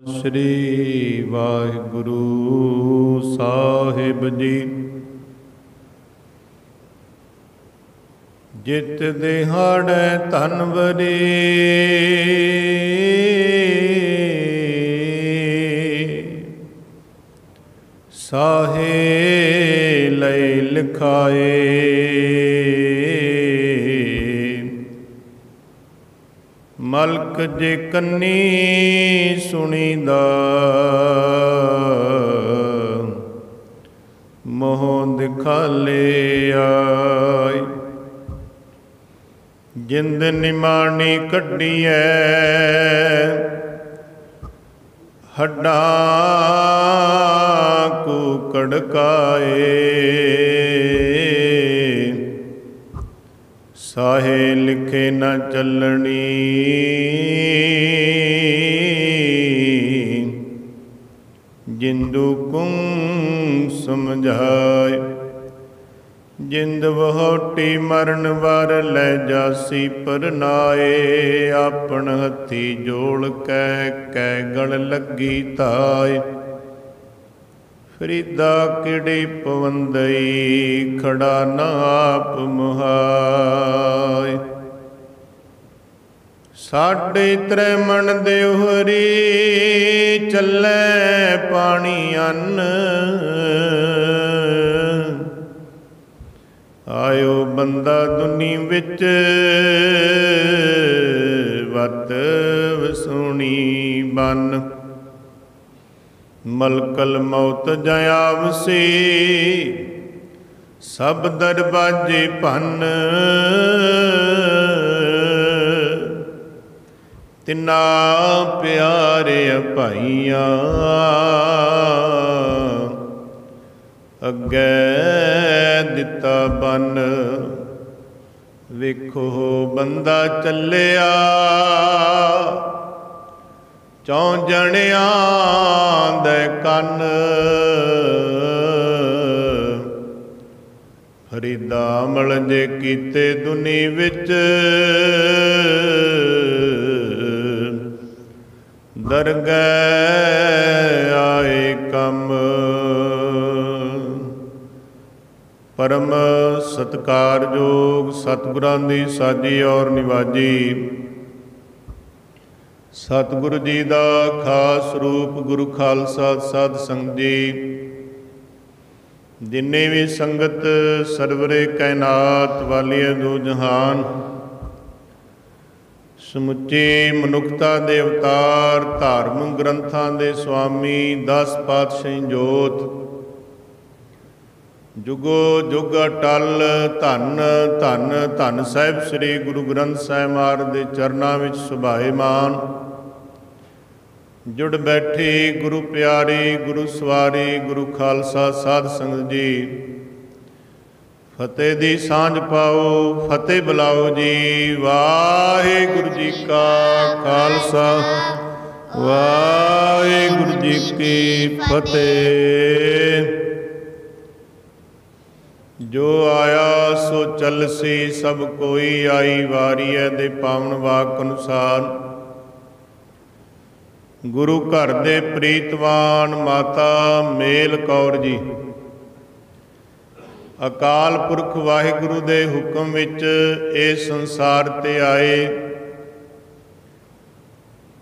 श्री वाहिगुरु साहिब जी। जित दिहाड़े धनवरी साहे लय लिखाए। मलक जे कन्नी सुनीदा मोह दिखाले आए। जिंद निमाणी कड्डी है हड्डा को कड़काए। साहे लिखे न चलनी जिंदू कुं समझाए। जिंद वहोटी मरण वार लै जासी परनाए। आपन हथी जोड़ कै गल लगी ताए। फरीदा किड़ी पवंदई खड़ा ना आप मुहाय। साढ़े त्रै मन देवहरी चलै पानी अन्न। आयो बंदा दुनी विच वत वसूनी बन। मलकल मौत जयावसी सब दरवाजे भन। तिना प्यारे भाइया अगे दिता बन। वेखो बंदा चलिया चौं जणियां दे कन। फरीदा अमल जे कीते दुनी विच दरगह आए कम। परम सत्कारयोग सतगुरां दी साजी और निवाजी। सतगुरु जी का खास रूप गुरु खालसा साध संगत जी। जिन्हें भी संगत सरवरे कैनात वालिए दो जहान। समुची मनुखता दे अवतार धार्मिक ग्रंथां दे स्वामी 10 पातशाही जोत। जुगो जुग अटल धन धन धन साहिब श्री गुरु ग्रंथ साहिब महाराज दे चरनां विच सुभाएमान। जुड़ बैठी गुरु प्यारी गुरु सवारी गुरु खालसा साध संगत जी। फतेह दी सांझ पाओ फतेह बुलाओ जी। वाहिगुरु जी का खालसा वाहिगुरु जी की फतेह। जो आया सो चलसी सब कोई आई वारी है दे पावन वाक अनुसार। गुरु घर दे प्रीतवान माता मेल कौर जी अकाल पुरख वाहिगुरु दे हुक्म विच इस संसार ते आए।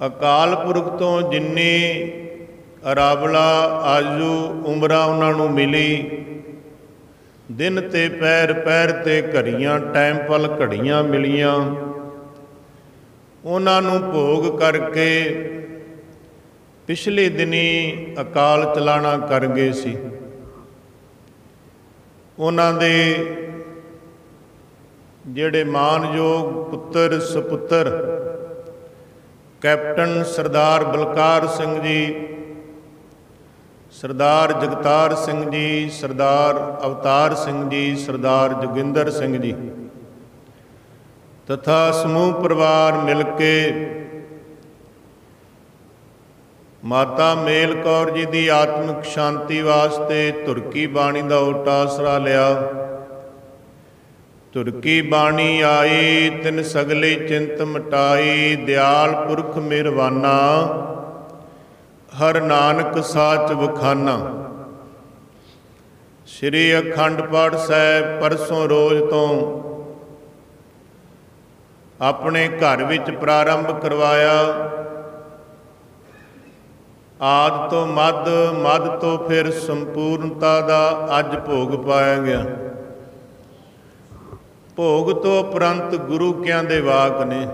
अकाल पुरख तो जिन्नी अरावला आजू उमरा उन्होंने मिली। दिन ते पैर पैर ते घड़ियां टाइम पल घड़ियां मिलियां। उन्होंने भोग करके पिछले दिनी अकाल चलाना कर गए सी। उन्हां दे जिहड़े मानयोग पुत्र सपुत्र कैप्टन सरदार बलकार सिंह जी, सरदार जगतार सिंह जी, सरदार अवतार सिंह जी, सरदार जोगिंदर सिंह जी तथा समूह परिवार मिल के माता मेल कौर जी की आत्मिक शांति वास्ते तुरकी बाणी का ओटा आसरा लिया। तुरकी बाणी आई तिन सगली चिंत मिटाई। दयाल पुरख मिहरबाना ਹਰ ਨਾਨਕ ਸਾਚ ਵਖਾਨਾ। ਸ੍ਰੀ ਅਖੰਡ ਪਾਠ ਸਾਹਿਬ ਪਰਸੋਂ ਰੋਜ਼ ਤੋਂ ਆਪਣੇ ਘਰ ਵਿੱਚ ਪ੍ਰਾਰੰਭ ਕਰਵਾਇਆ। ਆਦਿ ਤੋਂ ਮੱਧ, ਮੱਧ ਤੋਂ ਫਿਰ ਸੰਪੂਰਨਤਾ ਦਾ ਅੱਜ ਭੋਗ ਪਾਇਆ ਗਿਆ। ਭੋਗ ਤੋਂ ਉਪਰੰਤ ਗੁਰੂ ਕਿਆਂ ਦੇ ਵਾਕ ਨੇ।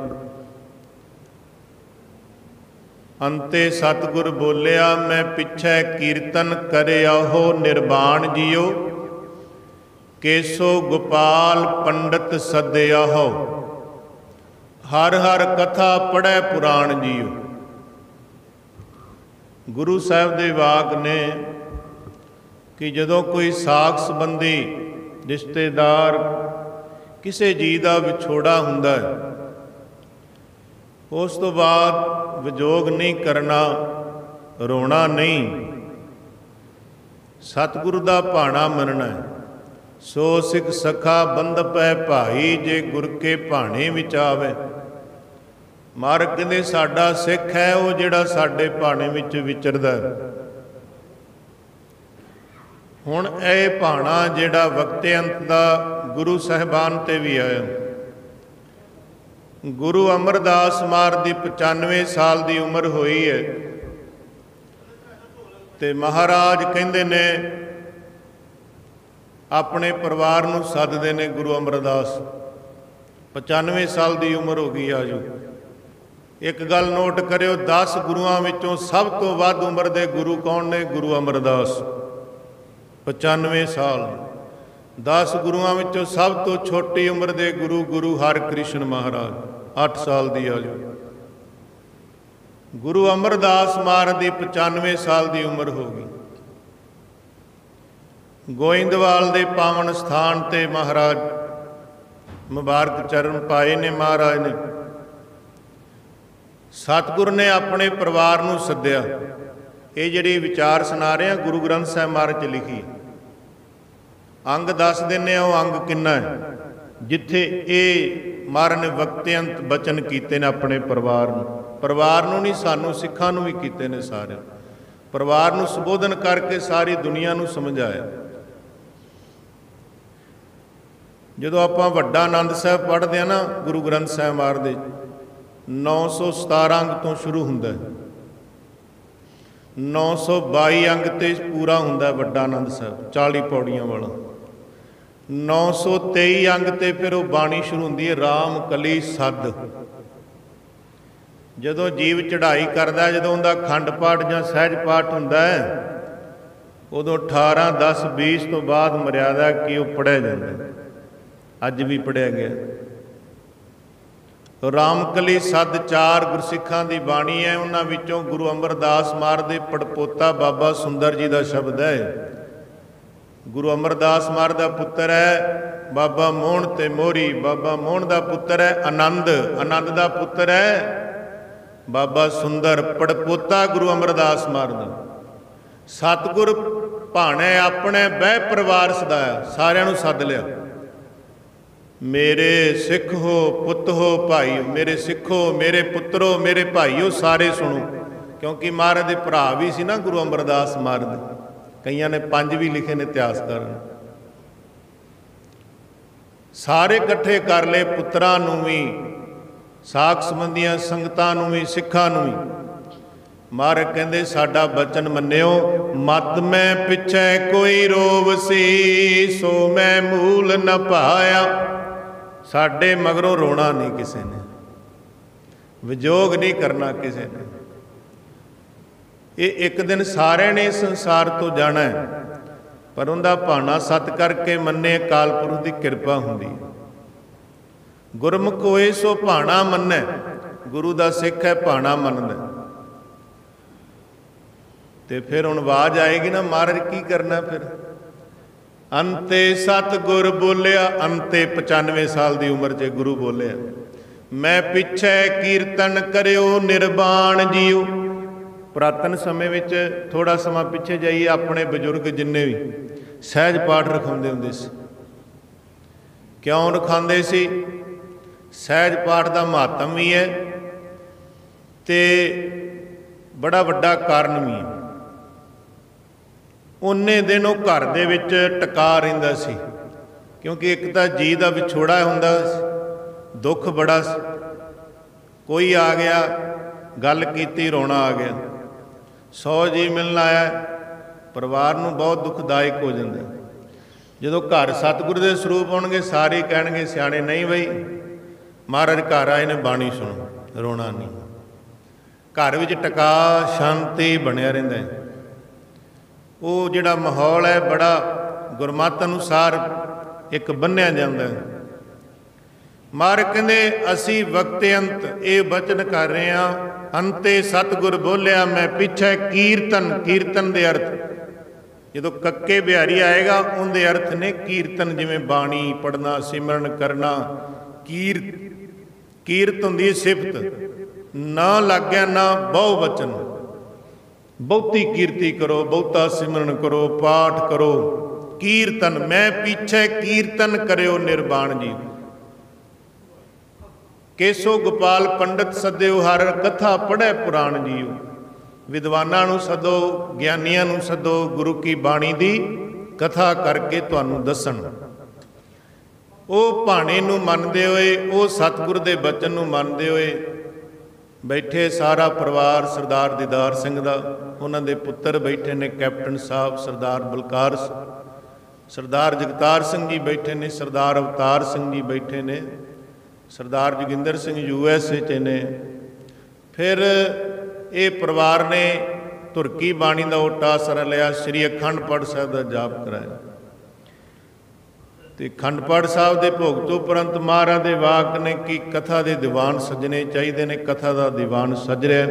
ਅੰਤੇ ਸਤਿਗੁਰ ਬੋਲਿਆ, ਮੈਂ ਪਿੱਛੇ ਕੀਰਤਨ ਕਰਿਆਹੋ ਨਿਰਵਾਣ ਜੀਓ, ਕੇਸੋ ਗੋਪਾਲ ਪੰਡਤ ਸਦਿਆਹੋ, ਹਰ ਹਰ ਕਥਾ ਪੜ੍ਹੈ ਪੁਰਾਣ ਜੀਓ। ਗੁਰੂ ਸਾਹਿਬ ਦੇ ਵਾਕ ਨੇ ਕਿ ਜਦੋਂ ਕੋਈ ਸਾਕ ਸੰਬੰਧੀ ਰਿਸ਼ਤੇਦਾਰ ਕਿਸੇ ਜੀ ਦਾ ਵਿਛੋੜਾ ਹੁੰਦਾ ਹੈ, ਉਸ ਤੋਂ ਬਾਅਦ ਵਿਜੋਗ ਨਹੀਂ ਕਰਨਾ, ਰੋਣਾ ਨਹੀਂ, ਸਤਿਗੁਰੂ ਦਾ ਭਾਣਾ ਮੰਨਣਾ। ਸੋ ਸਿੱਖ ਸਖਾ ਬੰਧਪੈ ਭਾਈ, ਜੇ ਗੁਰ ਕੇ ਭਾਣੇ ਵਿੱਚ ਆਵੇ। ਮਹਾਰਾਜ ਕਹਿੰਦੇ ਸਾਡਾ ਸਿੱਖ ਹੈ ਉਹ ਜਿਹੜਾ ਸਾਡੇ ਭਾਣੇ ਵਿੱਚ ਵਿਚਰਦਾ। ਹੁਣ ਇਹ ਭਾਣਾ ਜਿਹੜਾ ਵਕਤੇ ਅੰਤ ਦਾ ਗੁਰੂ ਸਾਹਿਬਾਨ ਤੇ ਵੀ ਆਇਆ। ਗੁਰੂ ਅਮਰਦਾਸ ਮਹਾਰਾਜ ਦੀ 95 ਸਾਲ ਦੀ ਉਮਰ ਹੋਈ ਹੈ ਤੇ ਮਹਾਰਾਜ ਕਹਿੰਦੇ ਨੇ ਆਪਣੇ ਪਰਿਵਾਰ ਨੂੰ ਸੱਦਦੇ ਨੇ। ਗੁਰੂ ਅਮਰਦਾਸ 95 ਸਾਲ ਦੀ ਉਮਰ ਹੋ ਗਈ। ਆਜੋ ਇੱਕ ਗੱਲ ਨੋਟ ਕਰਿਓ, 10 ਗੁਰੂਆਂ ਵਿੱਚੋਂ ਸਭ ਤੋਂ ਵੱਧ ਉਮਰ ਦੇ ਗੁਰੂ ਕੌਣ ਨੇ? ਗੁਰੂ ਅਮਰਦਾਸ 95 ਸਾਲ। 10 ਗੁਰੂਆਂ ਵਿੱਚੋਂ ਸਭ ਤੋਂ ਛੋਟੀ ਉਮਰ ਦੇ ਗੁਰੂ ਗੁਰੂ ਹਰਿਕ੍ਰਿਸ਼ਨ ਮਹਾਰਾਜ 8 ਸਾਲ ਦੀ। ਆਜੋ ਗੁਰੂ ਅਮਰਦਾਸ ਮਹਾਰਾਜ ਦੀ 95 ਸਾਲ ਦੀ ਉਮਰ ਹੋ ਗਈ। ਗੋਇੰਦਵਾਲ ਦੇ ਪਾਵਨ ਸਥਾਨ ਤੇ ਮਹਾਰਾਜ ਮੁਬਾਰਕ ਚਰਨ ਪਾਏ ਨੇ। ਮਹਾਰਾਜ ਨੇ ਸਤਿਗੁਰ ਨੇ ਆਪਣੇ ਪਰਿਵਾਰ ਨੂੰ ਸੱਦਿਆ। ਇਹ ਜਿਹੜੀ ਵਿਚਾਰ ਸੁਣਾ ਰਹੇ ਹਾਂ ਗੁਰੂ ਗ੍ਰੰਥ ਸਾਹਿਬ ਮਹਾਰਾਜ 'ਚ ਲਿਖੀ। ਅੰਗ ਦੱਸ ਦਿੰਦੇ ਆ, ਉਹ ਅੰਗ ਕਿੰਨਾ ਹੈ ਜਿੱਥੇ ਇਹ ਮਹਾਰਾਜ ਨੇ ਵਕਤੇ ਅੰਤ ਬਚਨ ਕੀਤੇ ਨੇ ਆਪਣੇ ਪਰਿਵਾਰ ਨੂੰ। ਪਰਿਵਾਰ ਨੂੰ ਨਹੀਂ, ਸਾਨੂੰ ਸਿੱਖਾਂ ਨੂੰ ਵੀ ਕੀਤੇ ਨੇ। ਸਾਰਿਆਂ ਪਰਿਵਾਰ ਨੂੰ ਸੰਬੋਧਨ ਕਰਕੇ ਸਾਰੀ ਦੁਨੀਆ ਨੂੰ ਸਮਝਾਇਆ। ਜਦੋਂ ਆਪਾਂ ਵੱਡਾ ਆਨੰਦ ਸਾਹਿਬ ਪੜ੍ਹਦੇ ਹਾਂ ਨਾ ਗੁਰੂ ਗ੍ਰੰਥ ਸਾਹਿਬ ਮਹਾਰਾਜ ਦੇ, 917 ਅੰਗ ਤੋਂ ਸ਼ੁਰੂ ਹੁੰਦਾ ਹੈ, 922 ਅੰਗ ਤੇ ਪੂਰਾ ਹੁੰਦਾ ਵੱਡਾ ਆਨੰਦ ਸਾਹਿਬ 40 ਪੌੜੀਆਂ ਵਾਲਾ। 923 ਅੰਗ ਤੇ ਫਿਰ ਉਹ ਬਾਣੀ ਸ਼ੁਰੂ ਹੁੰਦੀ ਹੈ, ਰਾਮ ਕਲੀ ਸੱਦ। ਜਦੋਂ ਜੀਵ ਚੜ੍ਹਾਈ ਕਰਦਾ, ਜਦੋਂ ਉਹਦਾ ਖੰਡ ਪਾਠ ਜਾਂ ਸਹਿਜ ਪਾਠ ਹੁੰਦਾ ਹੈ, ਉਦੋਂ 18, 10, 20 ਤੋਂ ਬਾਅਦ ਮਰਿਆਦਾ ਕਿ ਉਹ ਪੜ੍ਹਿਆ ਜਾਂਦਾ। ਅੱਜ ਵੀ ਪੜ੍ਹਿਆ ਗਿਆ। ਰਾਮਕਲੀ ਸੱਦ 4 ਗੁਰਸਿੱਖਾਂ ਦੀ ਬਾਣੀ ਹੈ। ਉਹਨਾਂ ਵਿੱਚੋਂ ਗੁਰੂ ਅਮਰਦਾਸ ਮਹਾਰਾਜ ਦੇ ਪੜਪੋਤਾ ਬਾਬਾ ਸੁੰਦਰ ਜੀ ਦਾ ਸ਼ਬਦ ਹੈ। ਗੁਰੂ ਅਮਰਦਾਸ ਮਹਾਰਾਜ ਦਾ ਪੁੱਤਰ ਹੈ ਬਾਬਾ ਮੋਹਣ ਤੇ ਮੋਹਰੀ। ਬਾਬਾ ਮੋਹਣ ਦਾ ਪੁੱਤਰ ਹੈ ਆਨੰਦ, ਆਨੰਦ ਦਾ ਪੁੱਤਰ ਹੈ ਬਾਬਾ ਸੁੰਦਰ, ਪੜਪੋਤਾ ਗੁਰੂ ਅਮਰਦਾਸ ਮਹਾਰਾਜ ਦਾ। ਸਤਿਗੁਰ ਭਾਣੇ ਆਪਣੇ ਬਹਿ ਪਰਿਵਾਰ ਸਦਾਇਆ, ਸਾਰਿਆਂ ਨੂੰ ਸੱਦ ਲਿਆ। ਮੇਰੇ ਸਿੱਖ ਹੋ, ਪੁੱਤ ਹੋ, ਭਾਈ, ਮੇਰੇ ਸਿੱਖੋ, ਮੇਰੇ ਪੁੱਤਰੋ, ਮੇਰੇ ਭਾਈਓ, ਸਾਰੇ ਸੁਣੋ। ਕਿਉਂਕਿ ਮਹਾਰਾਜ ਦੇ ਭਰਾ ਵੀ ਸੀ ਨਾ ਗੁਰੂ ਅਮਰਦਾਸ ਮਹਾਰਾਜ ਦੇ, ਕਈਆਂ ਨੇ 5 ਵੀ ਲਿਖੇ ਨੇ ਇਤਿਹਾਸਕਾਰ ਨੇ। ਸਾਰੇ ਇਕੱਠੇ ਕਰ ਲਏ, ਪੁੱਤਰਾਂ ਨੂੰ ਵੀ, ਸਾਕ ਸੰਬੰਧੀਆਂ ਸੰਗਤਾਂ ਨੂੰ ਵੀ, ਸਿੱਖਾਂ ਨੂੰ ਵੀ। ਮਹਾਰਾਜ ਕਹਿੰਦੇ ਸਾਡਾ ਬਚਨ ਮੰਨਿਓ, ਮਤ ਮੈਂ ਪਿੱਛੇ ਕੋਈ ਰੋਵ ਸੀ, ਸੋ ਮੈਂ ਮੂਲ ਨ ਪਾਇਆ। ਸਾਡੇ ਮਗਰੋਂ ਰੋਣਾ ਨਹੀਂ ਕਿਸੇ ਨੇ, ਵਿਜੋਗ ਨਹੀਂ ਕਰਨਾ ਕਿਸੇ ਨੇ। ਇਹ ਇੱਕ ਦਿਨ ਸਾਰਿਆਂ ਨੇ ਸੰਸਾਰ ਤੋਂ ਜਾਣਾ ਹੈ, ਪਰ ਉਹਦਾ ਭਾਣਾ ਸਤ ਕਰਕੇ ਮੰਨੇ, ਅਕਾਲ ਪੁਰਖ ਦੀ ਕਿਰਪਾ ਹੁੰਦੀ ਹੈ। ਗੁਰਮੁਖ ਹੋਏ ਸੋ ਭਾਣਾ ਮੰਨੈ, ਗੁਰੂ ਦਾ ਸਿੱਖ ਹੈ ਭਾਣਾ ਮੰਨਦਾ। ਤੇ ਫਿਰ ਹੁਣ ਆਵਾਜ਼ ਆਏਗੀ ਨਾ, ਮਹਾਰਾਜ ਕੀ ਕਰਨਾ ਫਿਰ? ਅੰਤੇ ਸਤਿਗੁਰ ਬੋਲਿਆ। ਅੰਤੇ 95 ਸਾਲ ਦੀ ਉਮਰ 'ਚ ਗੁਰੂ ਬੋਲਿਆ, ਮੈਂ ਪਿੱਛੇ ਕੀਰਤਨ ਕਰਿਓ ਨਿਰਵਾਣ ਜੀਓ। ਪੁਰਾਤਨ ਸਮੇਂ ਵਿੱਚ ਥੋੜਾ ਸਮਾਂ ਪਿੱਛੇ ਜਾਈਏ, ਆਪਣੇ ਬਜ਼ੁਰਗ ਜਿੰਨੇ ਵੀ ਸਹਿਜ ਪਾਠ ਰਖਾਉਂਦੇ ਹੁੰਦੇ ਸੀ। ਕਿਉਂ ਰਖਾਉਂਦੇ ਸੀ? ਸਹਿਜ ਪਾਠ ਦਾ ਮਹੱਤਮ ਵੀ ਹੈ ਤੇ बड़ा वड्डा कारण भी है। उन्ने दिन वो घर दे विच टका रहिंदा सी, क्योंकि एक तो जी का विछोड़ा हुंदा, दुख बड़ा सी। कोई आ गया, गल कीती, रोना आ गया। 100 जी मिलण आया, परिवार नूं बहुत दुखदायक हो जाता। जो घर सतगुरु के सरूप होणगे, सारे कहणगे सियाणे नहीं बई महाराज घर आए ने, बाणी सुनो, रोना नहीं। घर विच टका शांति बनिया रहिंदा है। वो जिहड़ा माहौल है बड़ा गुरमत अनुसार एक बन्निया जाता है। महाराज कहंदे असी वक्ते अंत ये बचन कर रहे हैं, अंते सतगुर बोलिया मैं पिछे कीर्तन। कीर्तन दे अर्थ जो कक्के बिहारी आएगा उनके अर्थ ने कीर्तन, जिमें बाणी पढ़ना, सिमरन करना। कीरत होंदी सिफत, ना लग गया ना बहु वचन। बहुती कीर्ति करो, बहुता सिमरन करो, पाठ करो, कीर्तन। मैं पीछे कीर्तन करो निर्वाण जी। केसो गोपाल पंडित सद्यो हर कथा पढ़े पुराण जीओ। विद्वानां नूं सदो, ज्ञानियां नूं सदो, गुरु की बाणी दी कथा करके तुहानूं दसन। वो भाणे नूं मनदे होए, वो सतगुर दे बचन नूं मनदे होए बैठे सारा परिवार सरदार दीदार सिंह दा, उन्हां दे पुत्तर बैठे ने कैप्टन साहब सरदार बलकार, सरदार जगतार सिंह जी बैठे ने, सरदार अवतार सिंह जी बैठे ने, सरदार जोगिंदर सिंह USA च ने। फिर ये परिवार ने तुरकी बाणी का ओटा आसरा लिया, श्री अखंड पाठ साहब का जाप कराया। तो अखंड पाठ साहब के भोग तो उपरंत महाराज के वाक ने कि कथा के दीवान सजने चाहिए ने। कथा का दीवान सज रहा।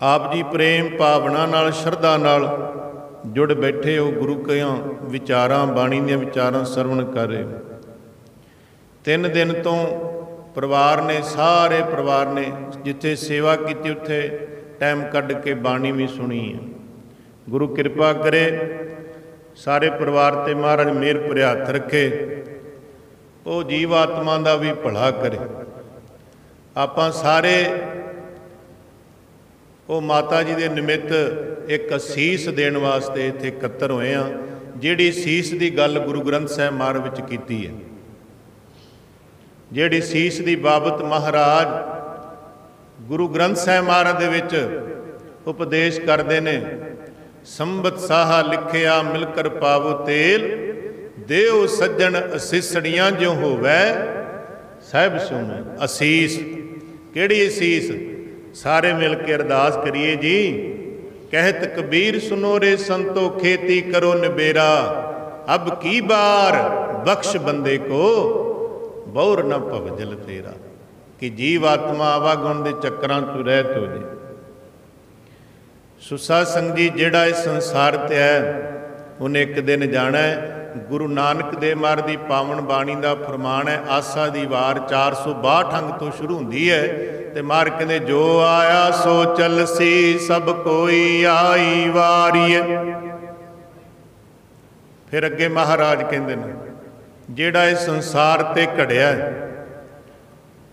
आप जी प्रेम भावना नाल, श्रद्धा नाल जुड़ बैठे हो, गुरु के विचारां, बाणी दी विचारां सरवण कर रहे हो। 3 दिन तो परिवार ने, सारे परिवार ने जिथे सेवा की उत्थे टाइम कढ़ के बाणी भी सुनी है। गुरु कृपा करे, सारे परिवार ते महाराज मेहर भरे हथ रखे, वो जीव आत्मा का भी भला करे। आपां सारे वो माता जी के निमित्त एक असीस देण वास्ते इत्थे इकत्तर होए हैं। जिहड़ी सीस की गल गुरु ग्रंथ साहिब महाराज विच कीती है, जिहड़ी सीस की बाबत महाराज गुरु ग्रंथ साहिब महाराज दे विच उपदेश करते हैं। संबत साहा लिखिया मिलकर पावो तेल, देव सज्जन असीसड़ियाँ जो होवै साहिब सुन। असीस केड़ी असीस? सारे मिल के अरदास करिए जी। कहत कबीर सुनो रे संतो खेती करो निबेरा, अब की बार बख्श बंदे को बहुर न भवजल तेरा। कि जीव आत्मा आवागुण के चक्रां तो रहत हो जाए। सुसा संग जी जिहड़ा इस संसार ते है उन्हें एक दिन जाना है। गुरु नानक देव महाराज की पावन बाणी का फरमान है, आसा दी वार 462 अंग तो शुरू होंदी है। ते महाराज कहते जो आया सो चलसी, सब कोई आई वारी। फिर अगे महाराज कहते हैं जिहड़ा इस संसार ते घड़िया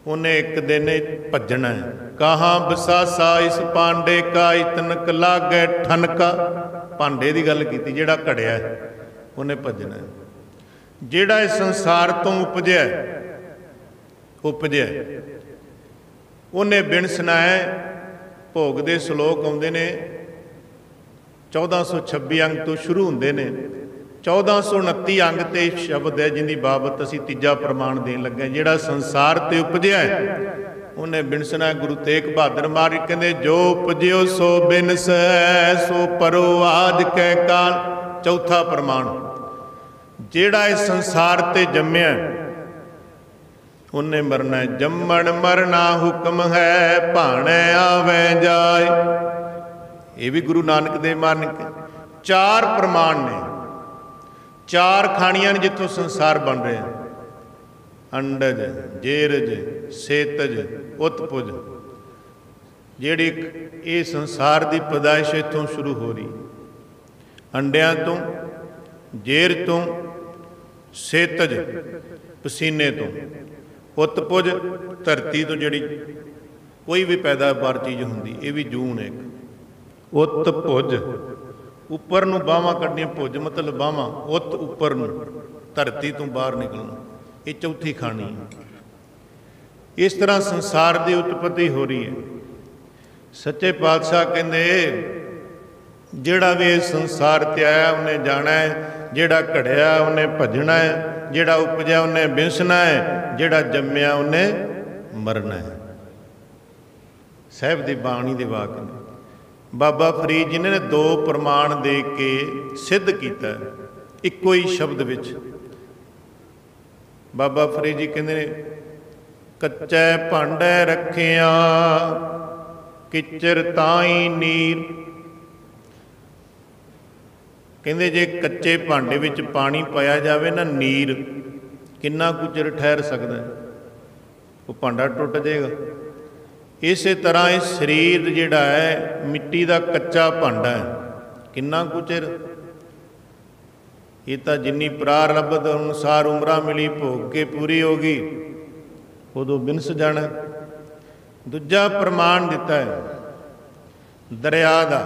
उन्हें एक दिन भजना है। कहाँ बसासा इस पांडे का इतनक लागे ठनका। भांडे की गल की, जिहड़ा घड़िया है उन्हें भजना है। जिहड़ा इस संसार तो उपजया उन्हें बिनसना है। भोग के श्लोक आउंदे ने 1426 अंग तो शुरू होंदे ने। 1429 अंग ते शब्द है जिंदी बाबत असी तीजा प्रमाण देन लगे। जिहड़ा संसार ते उपजया उन्हें बिनसना। गुरु तेग बहादुर महाराज कहते जो उपजो सो बिनस सो परो आज कै काल। चौथा प्रमाण जिहड़ा इस संसार ते जम्मिया उन्हें मरना है। जम्मण मरना हुक्म है भाणे आवे जाए। ये भी गुरु नानक देव महाराज के 4 प्रमाण ने। 4 खाणियां ने जिथों संसार बन रहे हैं। अंडज, जेरज, सेतज, उत्पुज। जिहड़ी ये संसार की पैदाइश इथों शुरू हो रही। अंडियां तो, जेर तो, सेतज पसीने तो, उत्पुज धरती तो जिहड़ी कोई भी पैदावार चीज़ होंदी, ये भी जून है एक। उत भुज, उपर नूं बाहां कड्ढणियां, भुज मतलब बाहां, उत उपर नूं, धरती तो बाहर निकलना, ये चौथी खानी है। इस तरह संसार की उत्पत्ति हो रही है। सच्चे पातशाह कहते जिहड़ा भी इस संसार ते आया उन्हें जाना है, जिहड़ा घड़िया उन्हें भजना है, जिहड़ा उपजा उन्हें विंसना है, जिहड़ा जम्मिया उन्हें मरना है। साहिब की बाणी के वाक ने बाबा फरीद जी ने दो प्रमाण दे के सिद्ध किया इको ही शब्द विच। बाबा फरीद जी कहते ने कच्चे भांडे रखिया किचर ताई नीर। कहते जे कच्चे भांडे विच पानी पाया जाए ना नीर, किन्ना कुछ चिर ठहर सकता है, वो भांडा टुट जाएगा। इस तरह इस शरीर जिहड़ा है मिट्टी का कच्चा भांडा है, किन्ना कुछ चिर, ये तो जिन्नी प्रारब्ध अनुसार उम्र मिली भोग के पूरी होगी उदों बिनस जाना। दूजा प्रमाण दिता है दरिया का,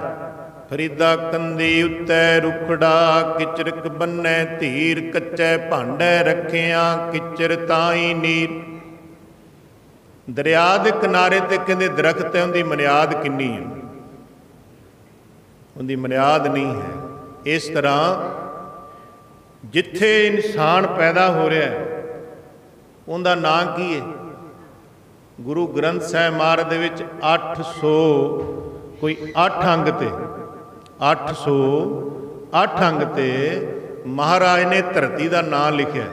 फरीदा कंदी उत्ते रुखड़ा किचरक बन्ने धीर, कच्चे भांडे रखिया किचर ताई नीर। दरिया के किनारे ते कहते दरख्त है, उनकी मनियाद किन्नी है, उनकी मनियाद नहीं है। इस तरह जिथे इंसान पैदा हो रहा है उनका नाम की है? गुरु ग्रंथ साहिब महाराज दे विच 800 कोई 8 अंग ते 808 अंग ते महाराज ने धरती का नाम लिखा,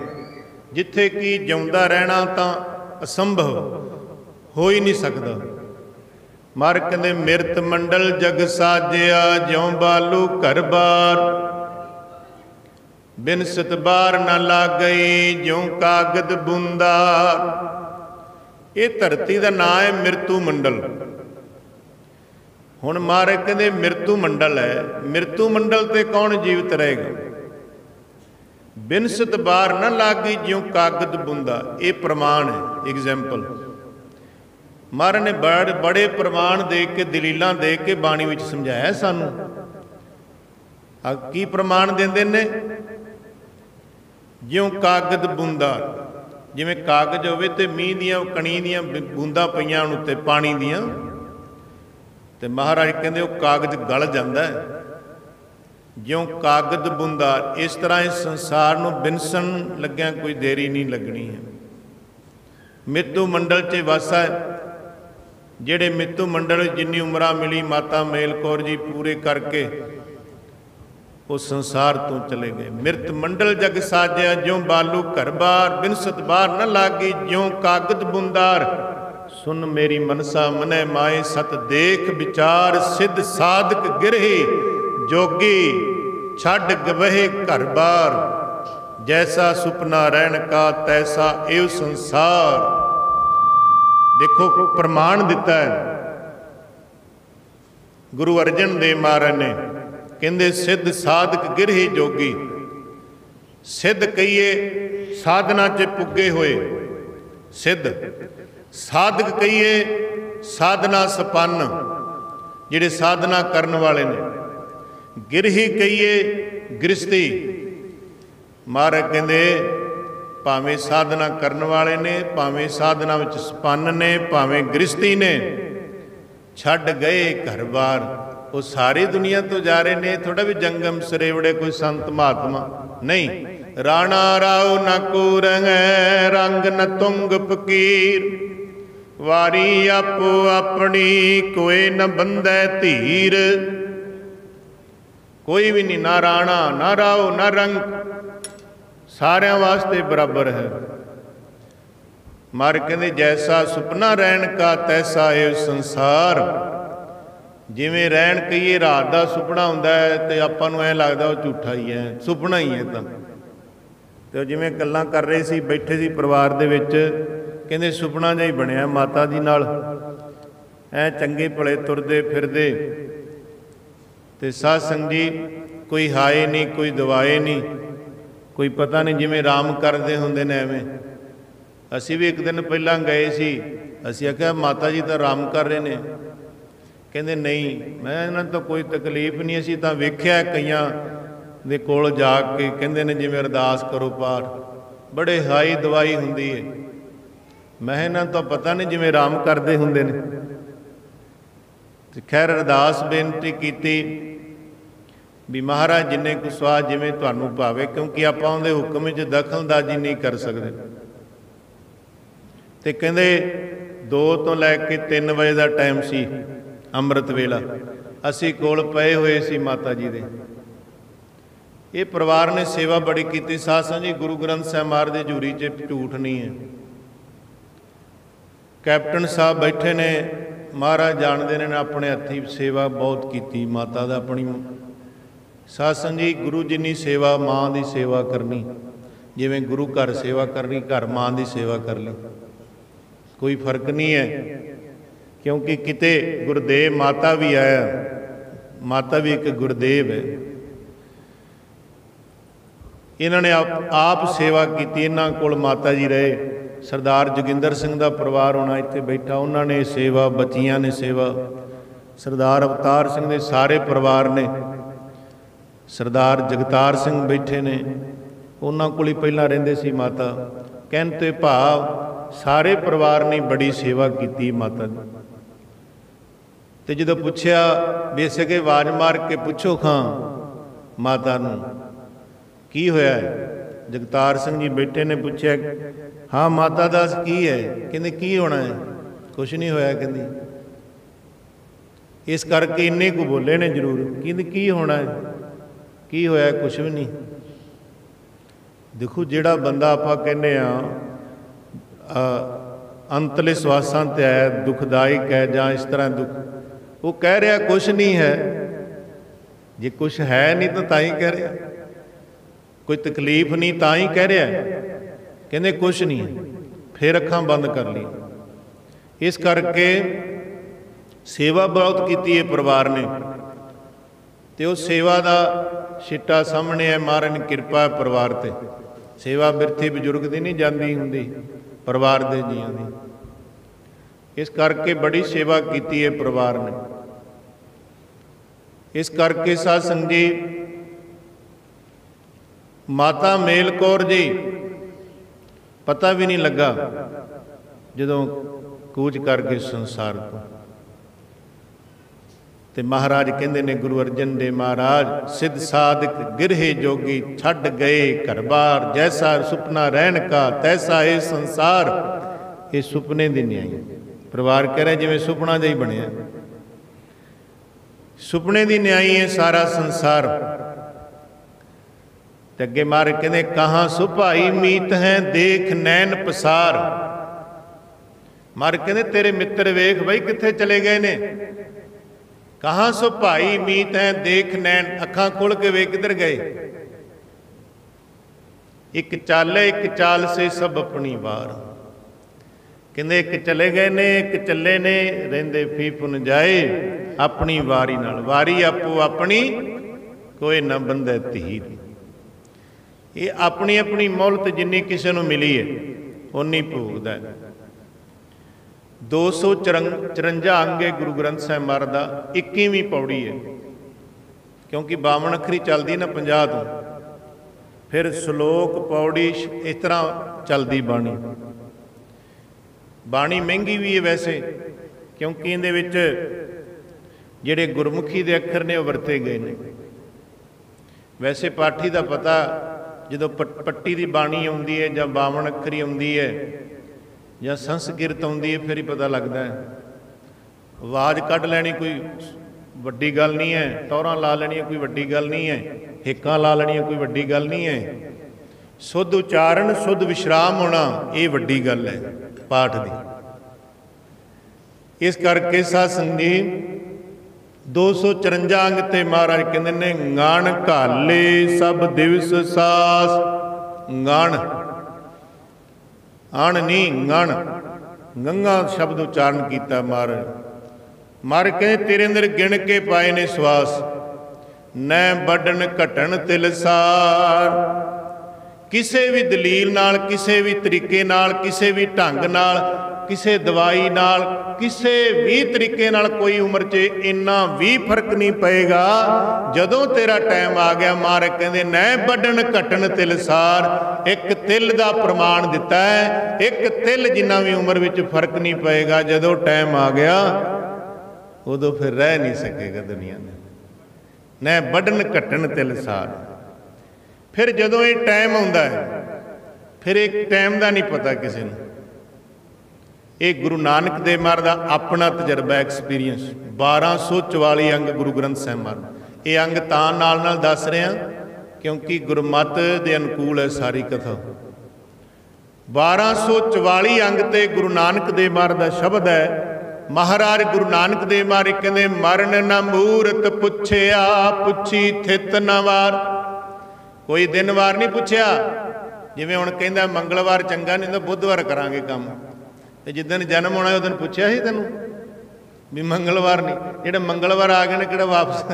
जिथे कि जिउंदा रहना तो असंभव हो ही नहीं सकता। मार कहते मिरत मंडल जग साजिया ज्यों बालू घर बार, बिन सतबार न लाग गई ज्यों कागद बूंदा। ये धरती का नाम है मिरतू मंडल। हुण महाराज कहते मिरतू मंडल है, मिरतू मंडल ते कौन जीवित रहेगा? बिन सतबार न लाग गई ज्यों कागद बूंदा, ये प्रमाण है, एग्जाम्पल। महाराज ने बड़े प्रमाण दे के दलीलां दे के बाणी विच समझाया सानू। की प्रमाण देंदे ने? ज्यों कागद बूंदा, जिवें कागज होवे ते मींह दियां कणी दियां बूंदां पईयां उत्ते पानी दियां, ते महाराज कहंदे वो कागज गल जांदा है। ज्यों कागद बूंदा, इस तरह इस संसार नूं बिनसन लग्गिया कोई देरी नहीं लगनी है। मितू मंडल च वासा है, जिहड़े मितू मंडल जिन्नी उम्र मिली माता मेल कौर जी पूरे करके वो संसार तो चले गए। मिरत मंडल जग साजिया ज्यों बालू घर बार, बिन सतबार न लागी ज्यों कागद बूंदार। सुन मेरी मनसा मनै माए सत देख विचार, सिद्ध साधक गिरही जोगी छड़ गवहे घर बार। जैसा सुपना रहन का तैसा एव संसार। देखो प्रमाण दिता है गुरु अर्जन देव महाराज ने, कहते सिद्ध साधक गिरही जोगी। सिद्ध कहिए साधना च पुगे हुए सिद्ध, साधक कहिए साधना संपन्न जिहड़े साधना करन वाले ने, गिरही कहिए गृहस्थी। महाराज कहते भावें साधना करने वाले ने, भावें साधना विच संपन्न ने, भावें गृहस्थी ने, छड्ड गए घर बार। वो सारी दुनिया तो जा रहे ने, थोड़ा भी जंगम सरेवड़े कोई संत महात्मा नहीं। राणा राव न कूरंग रंग न तुंग फकीर, वारी आपो अपनी कोई न बंदै धीर। कोई भी नहीं, ना राणा ना राव ना रंग, सारिਆਂ वास्ते बराबर है। मार कहते जैसा सुपना रहन का तैसा है संसार। जिमें रहन कहिए रात का सुपना हुंदा है तो आपां नूं ऐ लगदा वो झूठा ही है, सुपना ही है। तो जिमें गल्लां कर रहे सी, बैठे सी परिवार दे विच, कहंदे सुपना जिहा ही बनिया माता जी नाल, ऐ चंगे भले तुरदे फिरदे ते साध संग जी कोई हाए नहीं, कोई दवाए नहीं, कोई पता नहीं, जिमें राम करते होंदे ने एवें। असी भी एक दिन पहलां गए सी ਅਸੀਂ ਆਖਿਆ ਮਾਤਾ ਜੀ ਤਾਂ ਆਰਾਮ ਕਰ ਰਹੇ ਨੇ। ਕਹਿੰਦੇ ਨਹੀਂ, ਮੈਂ ਇਹਨਾਂ ਤੋਂ ਕੋਈ ਤਕਲੀਫ ਨਹੀਂ, ਅਸੀਂ ਤਾਂ ਵੇਖਿਆ ਕਈਆਂ ਦੇ ਕੋਲ ਜਾ ਕੇ ਕਹਿੰਦੇ ਨੇ ਜਿਵੇਂ ਅਰਦਾਸ ਕਰੋ ਪਾਠ, ਬੜੇ ਹਾਈ ਦਵਾਈ ਹੁੰਦੀ ਹੈ। ਮੈਂ ਇਹਨਾਂ ਤੋਂ ਪਤਾ ਨਹੀਂ ਜਿਵੇਂ ਆਰਾਮ ਕਰਦੇ ਹੁੰਦੇ ਨੇ। ਤੇ ਖੈਰ ਅਰਦਾਸ ਬੇਨਤੀ ਕੀਤੀ ਵੀ ਮਹਾਰਾਜ ਜਿੰਨੇ ਕੁ ਸਵਾਦ ਜਿਵੇਂ ਤੁਹਾਨੂੰ ਭਾਵੇ, ਕਿਉਂਕਿ ਆਪਾਂ ਉਹਦੇ ਹੁਕਮ ਵਿੱਚ ਦਖਲਅੰਦਾਜ਼ੀ ਨਹੀਂ ਕਰ ਸਕਦੇ। ਤੇ ਕਹਿੰਦੇ 2 ਤੋਂ ਲੈ ਕੇ 3 ਵਜੇ ਦਾ ਟਾਈਮ ਸੀ, ਅੰਮ੍ਰਿਤ ਵੇਲਾ। ਅਸੀਂ ਕੋਲ ਪਏ ਹੋਏ ਸੀ ਮਾਤਾ ਜੀ ਦੇ। ਇਹ ਪਰਿਵਾਰ ਨੇ ਸੇਵਾ ਬੜੀ ਕੀਤੀ ਸਾਧ ਸੰਗਤ ਜੀ। ਗੁਰੂ ਗ੍ਰੰਥ ਸਾਹਿਬ ਮਹਾਰਾਜ ਦੇ ਹਜ਼ੂਰੀ 'ਚ ਝੂਠ ਨਹੀਂ ਹੈ। ਕੈਪਟਨ ਸਾਹਿਬ ਬੈਠੇ ਨੇ, ਮਹਾਰਾਜ ਜਾਣਦੇ ਨੇ, ਆਪਣੇ ਹੱਥੀਂ ਸੇਵਾ ਬਹੁਤ ਕੀਤੀ ਮਾਤਾ ਦਾ ਆਪਣੀ। ਸਾਧ ਸੰਗਤ ਜੀ, ਗੁਰੂ ਜਿੰਨੀ ਸੇਵਾ, ਮਾਂ ਦੀ ਸੇਵਾ ਕਰਨੀ, ਜਿਵੇਂ ਗੁਰੂ ਘਰ ਸੇਵਾ ਕਰਨੀ, ਘਰ ਮਾਂ ਦੀ ਸੇਵਾ ਕਰ ਲਈ, ਕੋਈ ਫਰਕ ਨਹੀਂ ਹੈ। ਕਿਉਂਕਿ ਕਿਤੇ ਗੁਰਦੇਵ ਮਾਤਾ ਵੀ ਆਇਆ, ਮਾਤਾ ਵੀ ਇੱਕ ਗੁਰਦੇਵ ਹੈ। ਇਹਨਾਂ ਨੇ ਆਪ ਸੇਵਾ ਕੀਤੀ। ਇਹਨਾਂ ਕੋਲ ਮਾਤਾ ਜੀ ਰਹੇ। ਸਰਦਾਰ ਜੋਗਿੰਦਰ ਸਿੰਘ ਦਾ ਪਰਿਵਾਰ ਹੋਣਾ ਇੱਥੇ ਬੈਠਾ, ਉਹਨਾਂ ਨੇ ਸੇਵਾ, ਬੱਚੀਆਂ ਨੇ ਸੇਵਾ। ਸਰਦਾਰ ਅਵਤਾਰ ਸਿੰਘ ਦੇ ਸਾਰੇ ਪਰਿਵਾਰ ਨੇ। ਸਰਦਾਰ ਜਗਤਾਰ ਸਿੰਘ ਬੈਠੇ ਨੇ, ਉਹਨਾਂ ਕੋਲ ਹੀ ਪਹਿਲਾਂ ਰਹਿੰਦੇ ਸੀ ਮਾਤਾ। ਕਹਿਣ ਤੇ ਭਾਵ ਸਾਰੇ ਪਰਿਵਾਰ ਨੇ ਬੜੀ ਸੇਵਾ ਕੀਤੀ ਮਾਤਾ ਦੀ। ਤੇ ਜਦੋਂ ਪੁੱਛਿਆ ਵੀ ਇਸੇ ਕੇ ਆਵਾਜ਼ ਮਾਰ ਕੇ ਪੁੱਛੋ ਖਾਂ ਮਾਤਾ ਨੂੰ ਕੀ ਹੋਇਆ ਹੈ। ਜਗਤਾਰ ਸਿੰਘ ਜੀ ਬੈਠੇ ਨੇ, ਪੁੱਛਿਆ ਹਾਂ ਮਾਤਾ ਦੱਸ ਕੀ ਹੈ। ਕਹਿੰਦੇ ਕੀ ਹੋਣਾ ਹੈ, ਕੁਛ ਨਹੀਂ ਹੋਇਆ। ਕਹਿੰਦੀ ਇਸ ਕਰਕੇ ਇੰਨੇ ਕੁ ਬੋਲੇ ਨੇ ਜ਼ਰੂਰ। ਕਹਿੰਦੇ ਕੀ ਹੋਣਾ ਹੈ, ਕੀ ਹੋਇਆ, ਕੁਛ ਵੀ ਨਹੀਂ। ਦੇਖੋ ਜਿਹੜਾ ਬੰਦਾ ਆਪਾਂ ਕਹਿੰਦੇ ਆ ਅੰਤਲੇ ਸਵਾਸਾਂ ਤੇ ਆਇਆ, ਦੁਖਦਾਇਕ ਹੈ ਜਾਂ ਇਸ ਤਰ੍ਹਾਂ ਦੁੱਖ, ਉਹ ਕਹਿ ਰਿਹਾ ਕੁਛ ਨਹੀਂ ਹੈ। ਜੇ ਕੁਛ ਹੈ ਨਹੀਂ ਤਾਂ ਹੀ ਕਹਿ ਰਿਹਾ, ਕੋਈ ਤਕਲੀਫ ਨਹੀਂ ਤਾਂ ਹੀ ਕਹਿ ਰਿਹਾ। ਕਹਿੰਦੇ ਕੁਛ ਨਹੀਂ ਹੈ, ਫਿਰ ਅੱਖਾਂ ਬੰਦ ਕਰ ਲਈ। ਇਸ ਕਰਕੇ ਸੇਵਾ ਬਹੁਤ ਕੀਤੀ ਹੈ ਪਰਿਵਾਰ ਨੇ, ਤੇ ਉਹ ਸੇਵਾ ਦਾ ਸਿੱਟਾ ਸਾਹਮਣੇ ਹੈ। ਮਹਾਰਾਜ ਦੀ ਕਿਰਪਾ ਹੈ ਪਰਿਵਾਰ ਤੇ। ਸੇਵਾ ਬਿਰਥੀ ਬਜ਼ੁਰਗ ਦੀ ਨਹੀਂ ਜਾਂਦੀ ਹੁੰਦੀ, ਪਰਿਵਾਰ ਦੇ ਜੀਆਂ ਦੀ। ਇਸ ਕਰਕੇ ਬੜੀ ਸੇਵਾ ਕੀਤੀ ਹੈ ਪਰਿਵਾਰ ਨੇ। ਇਸ ਕਰਕੇ ਸਾਧ ਸੰਗਤ ਜੀ, ਮਾਤਾ ਮੇਲ ਕੌਰ ਜੀ ਪਤਾ ਵੀ ਨਹੀਂ ਲੱਗਾ ਜਦੋਂ ਕੂਚ ਕਰ ਗਏ ਸੰਸਾਰ ਤੋਂ। ਤੇ ਮਹਾਰਾਜ ਕਹਿੰਦੇ ਨੇ, ਗੁਰੂ ਅਰਜਨ ਦੇਵ ਮਹਾਰਾਜ, ਸਿੱਧ ਸਾਧਕ ਗਿਰਹੇ ਜੋਗੀ ਛੱਡ ਗਏ ਘਰ ਬਾਰ, ਜੈਸਾ ਸੁਪਨਾ ਰਹਿਣ ਕਾ ਤੈਸਾ ਇਹ ਸੰਸਾਰ। ਇਹ ਸੁਪਨੇ ਦੀ ਨਿਆਈ। ਪਰਿਵਾਰ ਕਹਿ ਰਿਹਾ ਜਿਵੇਂ ਸੁਪਨਾ ਜਿਹਾ ਹੀ ਬਣਿਆ। ਸੁਪਨੇ ਦੀ ਨਿਆਈ ਹੈ ਸਾਰਾ ਸੰਸਾਰ। ਤੇ ਅੱਗੇ ਮਹਾਰਾਜ ਕਹਿੰਦੇ, ਕਹਾਂ ਸੁਭਾਈ ਮੀਤ ਹੈ ਦੇਖ ਨੈਣ ਪਸਾਰ। ਮਹਾਰਾਜ ਕਹਿੰਦੇ ਤੇਰੇ ਮਿੱਤਰ ਵੇਖ ਬਈ ਕਿੱਥੇ ਚਲੇ ਗਏ ਨੇ। ਕਹਾਂ ਸੁਭਾਈ ਮੀਤ ਹੈ ਦੇਖ ਨੈਣ, ਅੱਖਾਂ ਖੋਲ ਕੇ ਵੇਖ ਕਿੱਧਰ ਗਏ। ਇੱਕ ਚਾਲੇ ਇੱਕ ਚਾਲ ਸੇ ਸਭ ਆਪਣੀ ਵਾਰ। ਕਹਿੰਦੇ ਇੱਕ ਚਲੇ ਗਏ ਨੇ, ਇੱਕ ਚੱਲੇ ਨੇ, ਰਹਿੰਦੇ ਫੀ ਪੁਨ ਜਾਏ ਆਪਣੀ ਵਾਰੀ ਨਾਲ। ਵਾਰੀ ਆਪੋ ਆਪਣੀ ਕੋਈ ਨਾ ਬੰਦੇ ਧੀ। ਇਹ ਆਪਣੀ ਆਪਣੀ ਮੌਲਤ ਜਿੰਨੀ ਕਿਸੇ ਨੂੰ ਮਿਲੀ ਹੈ ਉਨੀ ਭੋਗਦਾ। 254 ਅੰਗ ਹੈ ਗੁਰੂ ਗ੍ਰੰਥ ਸਾਹਿਬ ਮਹਾਰਾਜ ਦਾ। 21ਵੀਂ ਪੌੜੀ ਹੈ, ਕਿਉਂਕਿ 52 ਅੱਖਰੀ ਚੱਲਦੀ ਨਾ 50 ਤੋਂ। ਫਿਰ ਸ਼ਲੋਕ ਪੌੜੀ ਇਸ ਤਰ੍ਹਾਂ ਚੱਲਦੀ ਬਾਣੀ। ਬਾਣੀ ਮਹਿੰਗੀ ਵੀ ਹੈ ਵੈਸੇ, ਕਿਉਂਕਿ ਇਹਦੇ ਵਿੱਚ ਜਿਹੜੇ ਗੁਰਮੁਖੀ ਦੇ ਅੱਖਰ ਨੇ ਉਹ ਵਰਤੇ ਗਏ ਨੇ। ਵੈਸੇ ਪਾਠੀ ਦਾ ਪਤਾ ਜਦੋਂ ਪੱਟੀ ਦੀ ਬਾਣੀ ਆਉਂਦੀ ਹੈ ਜਾਂ 52 ਅੱਖਰੀ ਆਉਂਦੀ ਹੈ ਜਾਂ ਸੰਸਕ੍ਰਿਤ ਆਉਂਦੀ ਹੈ, ਫਿਰ ਹੀ ਪਤਾ ਲੱਗਦਾ ਹੈ। ਆਵਾਜ਼ ਕੱਢ ਲੈਣੀ ਕੋਈ ਵੱਡੀ ਗੱਲ ਨਹੀਂ ਹੈ, ਟੌਰਾਂ ਲਾ ਲੈਣੀਆਂ ਕੋਈ ਵੱਡੀ ਗੱਲ ਨਹੀਂ ਹੈ, ਹਿੱਕਾਂ ਲਾ ਲੈਣੀਆਂ ਕੋਈ ਵੱਡੀ ਗੱਲ ਨਹੀਂ ਹੈ। ਸ਼ੁੱਧ ਉਚਾਰਨ, ਸ਼ੁੱਧ ਵਿਸ਼ਰਾਮ ਹੋਣਾ, ਇਹ ਵੱਡੀ ਗੱਲ ਹੈ ਪਾਠ ਦੀ। ਇਸ ਕਰਕੇ ਸਾਧ ਸੰਗਤ ਜੀ 254 ਅੰਗ ਤੇ ਮਹਾਰਾਜ ਕਹਿੰਦੇ ਨੇ, ਗਣ ਘਾਲੇ ਸਭ ਦਿਵਸ ਸਾਸ। ਗਣ ਅਣ ਨਹੀਂ, ਗਣ ਗੰਗਾ ਸ਼ਬਦ ਉਚਾਰਨ ਕੀਤਾ ਮਹਾਰਾਜ। ਮਹਾਰਾਜ ਕਹਿੰਦੇ ਤੇਰੇ ਅੰਦਰ ਗਿਣ ਕੇ ਪਾਏ ਨੇ ਸਵਾਸ। ਨੈ ਵੱਢਣ ਘਟਣ ਤਿਲਸਾਰ। ਕਿਸੇ ਵੀ ਦਲੀਲ ਨਾਲ, ਕਿਸੇ ਵੀ ਤਰੀਕੇ ਨਾਲ, ਕਿਸੇ ਵੀ ਢੰਗ ਨਾਲ ਕਿਸੇ ਦਵਾਈ ਨਾਲ, ਕਿਸੇ ਵੀ ਤਰੀਕੇ ਨਾਲ ਕੋਈ ਉਮਰ 'ਚ ਇੰਨਾ ਵੀ ਫਰਕ ਨਹੀਂ ਪਏਗਾ। ਜਦੋਂ ਤੇਰਾ ਟਾਈਮ ਆ ਗਿਆ, ਮਹਾਰਾਜ ਕਹਿੰਦੇ ਨੈ ਵੱਢਣ ਘਟਣ ਤਿਲ ਸਾਰ, ਇੱਕ ਤਿਲ ਦਾ ਪ੍ਰਮਾਣ ਦਿੱਤਾ ਹੈ, ਇੱਕ ਤਿਲ ਜਿੰਨਾ ਵੀ ਉਮਰ ਵਿੱਚ ਫਰਕ ਨਹੀਂ ਪਏਗਾ। ਜਦੋਂ ਟਾਈਮ ਆ ਗਿਆ ਉਦੋਂ ਫਿਰ ਰਹਿ ਨਹੀਂ ਸਕੇਗਾ ਦੁਨੀਆ ਦੇ। ਨੈ ਵੱਢਣ ਘਟਣ ਤਿਲ ਸਾਰ। ਫਿਰ ਜਦੋਂ ਇਹ ਟਾਈਮ ਆਉਂਦਾ ਹੈ, ਫਿਰ ਇੱਕ ਟਾਈਮ ਦਾ ਨਹੀਂ ਪਤਾ ਕਿਸੇ ਨੂੰ। ਇਹ ਗੁਰੂ ਨਾਨਕ ਦੇਵ ਮਹਾਰਾਜ ਦਾ ਆਪਣਾ ਤਜਰਬਾ, ਐਕਸਪੀਰੀਅੰਸ। 1244 ਅੰਗ ਗੁਰੂ ਗ੍ਰੰਥ ਸਾਹਿਬ ਮਹਾਰਾਜ। ਇਹ ਅੰਗ ਤਾਂ ਨਾਲ ਦੱਸ ਰਿਹਾ ਕਿਉਂਕਿ ਗੁਰਮਤਿ ਦੇ ਅਨੁਕੂਲ ਹੈ ਸਾਰੀ ਕਥਾ। 1244 ਅੰਗ ਤੇ ਗੁਰੂ ਨਾਨਕ ਦੇਵ ਮਹਾਰਾਜ ਦਾ ਸ਼ਬਦ ਹੈ। ਮਹਾਰਾਜ ਗੁਰੂ ਨਾਨਕ ਦੇਵ ਮਹਾਰਾਜ ਕਹਿੰਦੇ ਮਰਨ ਨਾ ਮੂਰਤ ਪੁੱਛਿਆ, ਪੁੱਛੀ ਥਿਤ ਨਾ ਵਾਰ। ਕੋਈ ਦਿਨ ਵਾਰ ਨਹੀਂ ਪੁੱਛਿਆ। ਜਿਵੇਂ ਹੁਣ ਕਹਿੰਦਾ ਮੰਗਲਵਾਰ ਚੰਗਾ ਨਹੀਂ ਤਾਂ ਬੁੱਧਵਾਰ ਕਰਾਂਗੇ ਕੰਮ, ਤੇ ਜਿੱਦਣ ਜਨਮ ਹੋਣਾ ਉਸ ਦਿਨ ਪੁੱਛਿਆ ਸੀ ਤੈਨੂੰ ਵੀ ਮੰਗਲਵਾਰ ਨਹੀਂ? ਜਿਹੜੇ ਮੰਗਲਵਾਰ ਆ ਗਏ ਨੇ ਕਿਹੜਾ ਵਾਪਸ?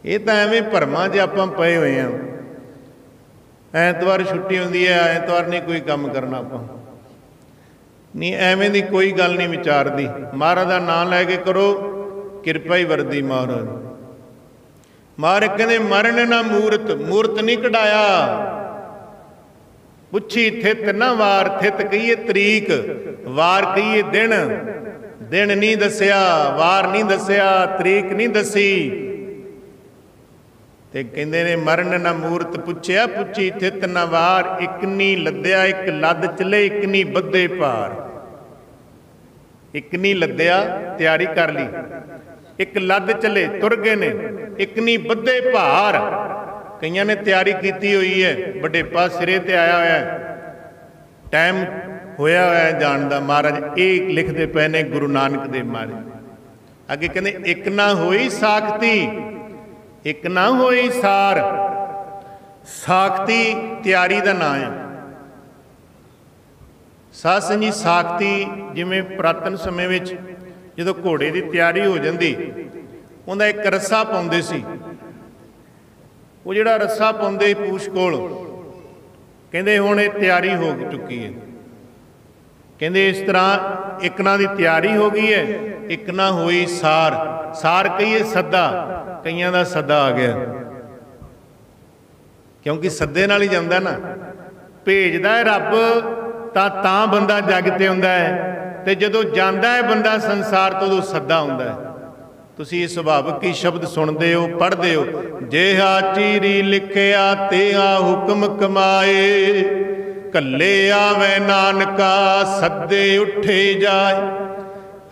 ਇਹ ਤਾਂ ਐਵੇਂ ਭਰਮਾਂ 'ਚ ਆਪਾਂ ਪਏ ਹੋਏ ਹਾਂ। ਐਤਵਾਰ ਛੁੱਟੀ ਹੁੰਦੀ ਹੈ, ਐਤਵਾਰ ਨਹੀਂ ਕੋਈ ਕੰਮ ਕਰਨਾ ਆਪਾਂ ਨਹੀਂ, ਐਵੇਂ ਦੀ ਕੋਈ ਗੱਲ ਨਹੀਂ ਵਿਚਾਰਦੀ। ਮਹਾਰਾਜ ਦਾ ਨਾਮ ਲੈ ਕੇ ਕਰੋ, ਕਿਰਪਾ ਹੀ ਵਰਦੀ ਮਹਾਰਾਜ। ਮਹਾਰਾਜ ਕਹਿੰਦੇ ਮਰਨ ਨਾ ਮੂਰਤ, ਮੂਰਤ ਨਹੀਂ ਕਢਾਇਆ। ਪੁੱਛੀ ਥਿਤ ਨਾ ਵਾਰ, ਥਿਤ ਕਹੀਏ ਤਰੀਕ, ਵਾਰ ਕਹੀਏ ਦਿਨ। ਦਿਨ ਨਹੀਂ ਦੱਸਿਆ, ਵਾਰ ਨਹੀਂ ਦੱਸਿਆ, ਤਰੀਕ ਨਹੀਂ ਦੱਸੀ। ਤੇ ਕਹਿੰਦੇ ਨੇ ਮਰਨ ਨਾ ਮੂਰਤ ਪੁੱਛਿਆ, ਪੁੱਛੀ ਥਿਤ ਨਾ ਵਾਰ। ਇੱਕ ਨਹੀਂ ਲੱਦਿਆ ਇੱਕ ਲੱਦ ਚਲੇ, ਇੱਕ ਨਹੀਂ ਬੱਧੇ ਭਾਰ। ਇੱਕ ਨਹੀਂ ਲੱਦਿਆ, ਤਿਆਰੀ ਕਰ ਲਈ, ਇੱਕ ਲੱਦ ਚਲੇ, ਤੁਰ ਗਏ ਨੇ। ਇੱਕ ਨਹੀਂ ਬੱਧੇ ਭਾਰ, ਕਈਆਂ ਨੇ ਤਿਆਰੀ ਕੀਤੀ ਹੋਈ ਹੈ, ਵਡੇਪਾ ਸਿਰੇ ਤੇ ਆਇਆ ਹੋਇਆ, ਟਾਈਮ ਹੋਇਆ ਹੋਇਆ ਜਾਣ ਦਾ। ਮਹਾਰਾਜ ਇਹ ਲਿਖਦੇ ਪਏ ਨੇ ਗੁਰੂ ਨਾਨਕ ਦੇਵ ਮਹਾਰਾਜ। ਅੱਗੇ ਕਹਿੰਦੇ ਇੱਕ ਨਾ ਹੋਈ ਸਾਖਤੀ, ਇੱਕ ਨਾ ਹੋਈ ਸਾਰ। ਸਾਖਤੀ ਤਿਆਰੀ ਦਾ ਨਾਂ ਹੈ। ਸਾਧ ਸੰਗਤ ਜੀ, ਸਾਖਤੀ ਜਿਵੇਂ ਪੁਰਾਤਨ ਸਮੇਂ ਵਿੱਚ ਜਦੋਂ ਘੋੜੇ ਦੀ ਤਿਆਰੀ ਹੋ ਜਾਂਦੀ, ਉਹਦਾ ਇੱਕ ਰੱਸਾ ਪਾਉਂਦੇ ਸੀ। ਉਹ ਜਿਹੜਾ ਰੱਸਾ ਪਾਉਂਦੇ ਪੂਛ ਕੋਲ, ਕਹਿੰਦੇ ਹੁਣ ਇਹ ਤਿਆਰੀ ਹੋ ਚੁੱਕੀ ਹੈ। ਕਹਿੰਦੇ ਇਸ ਤਰ੍ਹਾਂ ਇੱਕ ਨਾ ਦੀ ਤਿਆਰੀ ਹੋ ਗਈ ਹੈ, ਇੱਕ ਨਾ ਹੋਈ ਸਾਰ। ਸਾਰ ਕਹੀਏ ਸੱਦਾ, ਕਈਆਂ ਦਾ ਸੱਦਾ ਆ ਗਿਆ, ਕਿਉਂਕਿ ਸੱਦੇ ਨਾਲ ਹੀ ਜਾਂਦਾ ਨਾ। ਭੇਜਦਾ ਹੈ ਰੱਬ ਤਾਂ ਬੰਦਾ ਜੱਗ ਤੇ ਹੁੰਦਾ ਹੈ, ਤੇ ਜਦੋਂ ਜਾਂਦਾ ਹੈ ਬੰਦਾ ਸੰਸਾਰ ਤੋਂ ਉਦੋਂ ਸੱਦਾ ਆਉਂਦਾ ਹੈ। ਤੁਸੀਂ ਇਹ ਸੁਭਾਵਿਕ ਹੀ ਸ਼ਬਦ ਸੁਣਦੇ ਹੋ, ਪੜ੍ਹਦੇ ਹੋ। ਜਿਹਾ ਚੀਰੀ ਲਿਖਿਆ ਤੇਹਾ ਹੁਕਮ ਕਮਾਏ, ਕੱਲੇ ਆਵੇ ਨਾਨਕਾ ਸੱਦੇ ਉੱਠੇ ਜਾਏ।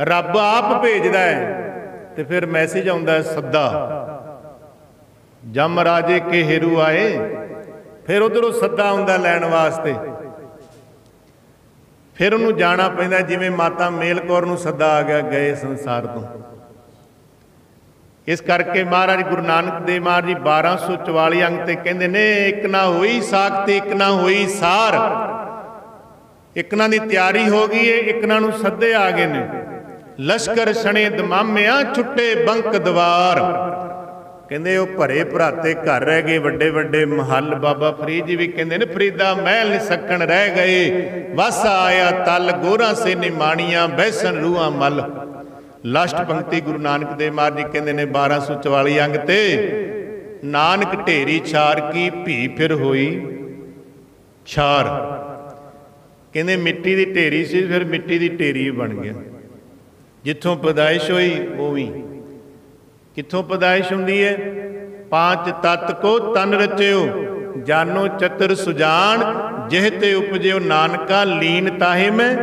ਰੱਬ ਆਪ ਭੇਜਦਾ ਹੈ ਤੇ ਫਿਰ ਮੈਸੇਜ ਆਉਂਦਾ ਹੈ ਸੱਦਾ। ਜਮ ਰਾਜੇ ਕੇ ਹਿਰੂ ਆਏ, ਫਿਰ ਉਧਰੋਂ ਸੱਦਾ ਆਉਂਦਾ ਲੈਣ ਵਾਸਤੇ। ਫਿਰ ਉਹਨੂੰ ਜਾਣਾ ਪੈਂਦਾ, ਜਿਵੇਂ ਮਾਤਾ ਮੇਲ ਕੌਰ ਨੂੰ ਸੱਦਾ ਆ ਗਿਆ ਗਏ ਸੰਸਾਰ ਤੋਂ। ਇਸ ਕਰਕੇ ਮਹਾਰਾਜ ਗੁਰੂ ਨਾਨਕ ਦੇਵ ਮਹਾਰਾਜ ਜੀ 1244 ਅੰਗ ਤੇ ਕਹਿੰਦੇ ਨੇ ਇੱਕ ਨਾ ਹੋਈ ਸਾਖਤੀ, ਇੱਕ ਨਾ ਹੋਈ ਸਾਰ। ਇੱਕ ਨਾ ਦੀ ਤਿਆਰੀ ਹੋ ਗਈ ਏ, ਇੱਕ ਨਾ ਨੂੰ ਸੱਦੇ ਆ ਗਏ ਨੇ। ਲਸ਼ਕਰ ਸਣੇ ਦਮਾਮਿਆਂ ਛੁੱਟੇ ਬੰਕ ਦਵਾਰ। ਕਹਿੰਦੇ ਉਹ ਭਰੇ ਭਰਾਤੇ ਘਰ ਰਹਿ ਗਏ, ਵੱਡੇ ਵੱਡੇ ਮਹੱਲ। ਬਾਬਾ ਫਰੀਦ ਜੀ ਵੀ ਕਹਿੰਦੇ ਨੇ ਫਰੀਦਾ ਮਹਿਲ ਨ ਸਕਣ ਰਹਿ ਗਏ, ਵਸ ਆਇਆ ਤਲ ਗੋਰਾ ਸੇ ਨਿਮਾਣੀਆਂ ਬੈਸਨ ਰੂਹਾਂ ਮਲ। ਲਾਸਟ ਪੰਕਤੀ ਗੁਰੂ ਨਾਨਕ ਦੇਵ ਮਹਾਰਾਜ ਜੀ ਕਹਿੰਦੇ ਨੇ 1244 ਅੰਗ ਤੇ, ਨਾਨਕ ਢੇਰੀ ਛਾਰ ਕੀ ਭੀ ਫਿਰ ਹੋਈ ਛਾਰ। ਕਹਿੰਦੇ ਮਿੱਟੀ ਦੀ ਢੇਰੀ ਸੀ, ਫਿਰ ਮਿੱਟੀ ਦੀ ਢੇਰੀ ਬਣ ਗਿਆ। ਜਿੱਥੋਂ ਪੈਦਾਇਸ਼ ਹੋਈ ਉਹ ਵੀ ਕਿੱਥੋਂ ਪੈਦਾਇਸ਼ ਹੁੰਦੀ ਹੈ? ਪਾਂਚ ਤਤ ਕੋ ਤਨ ਰਚਿਓ, ਜਾਨੋ ਚਤੁਰ ਸੁਜਾਨ, ਜਿਹ ਤੇ ਉਪਜਿਓ ਨਾਨਕਾ ਲੀਨ ਤਾਹੇ ਮੈਂ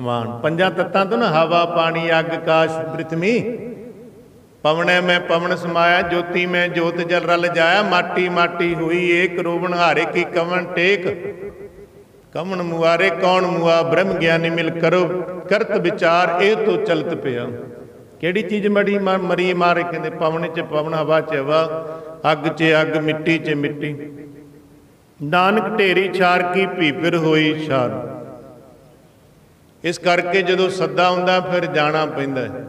ਵਾਣ। ਪੰਜਾਂ ਤੱਤਾਂ ਤੋਂ ਨਾ, ਹਵਾ ਪਾਣੀ ਅੱਗ ਆਕਾਸ਼ ਪ੍ਰਿਥਵੀ। ਪਵਣੈ ਮੈਂ ਪਵਨ ਸਮਾਇਆ, ਜੋਤੀ ਮੈਂ ਜੋਤ ਜਲ ਰਲ ਜਾਇਆ। ਮਾਟੀ ਮਾਟੀ ਹੋਈ ਏਕ, ਰੋਵਣ ਹਾਰੇ ਕੀ ਕਵਣ ਟੇਕ। ਕਵਣ ਮੁਆਰੇ ਕੌਣ ਮੁਆ, ਬ੍ਰਹਮ ਗਿਆਨੀ ਮਿਲ ਕਰੋ ਕਰਤ ਵਿਚਾਰ, ਇਹ ਤੋਂ ਚਲਤ ਪਿਆ। ਕਿਹੜੀ ਚੀਜ਼ ਮੜੀ ਮਰੀ ਮਾਰੇ? ਕਹਿੰਦੇ ਪਵਨ 'ਚ ਪਵਨ, ਹਵਾ 'ਚ ਹਵਾ, ਅੱਗ 'ਚ ਅੱਗ, ਮਿੱਟੀ 'ਚ ਮਿੱਟੀ। ਨਾਨਕ ਢੇਰੀ ਛਾਰ ਕੀ ਭੀ ਫਿਰ ਹੋਈ ਛਾਰ। ਇਸ ਕਰਕੇ ਜਦੋਂ ਸੱਦਾ ਆਉਂਦਾ ਫਿਰ ਜਾਣਾ ਪੈਂਦਾ ਹੈ।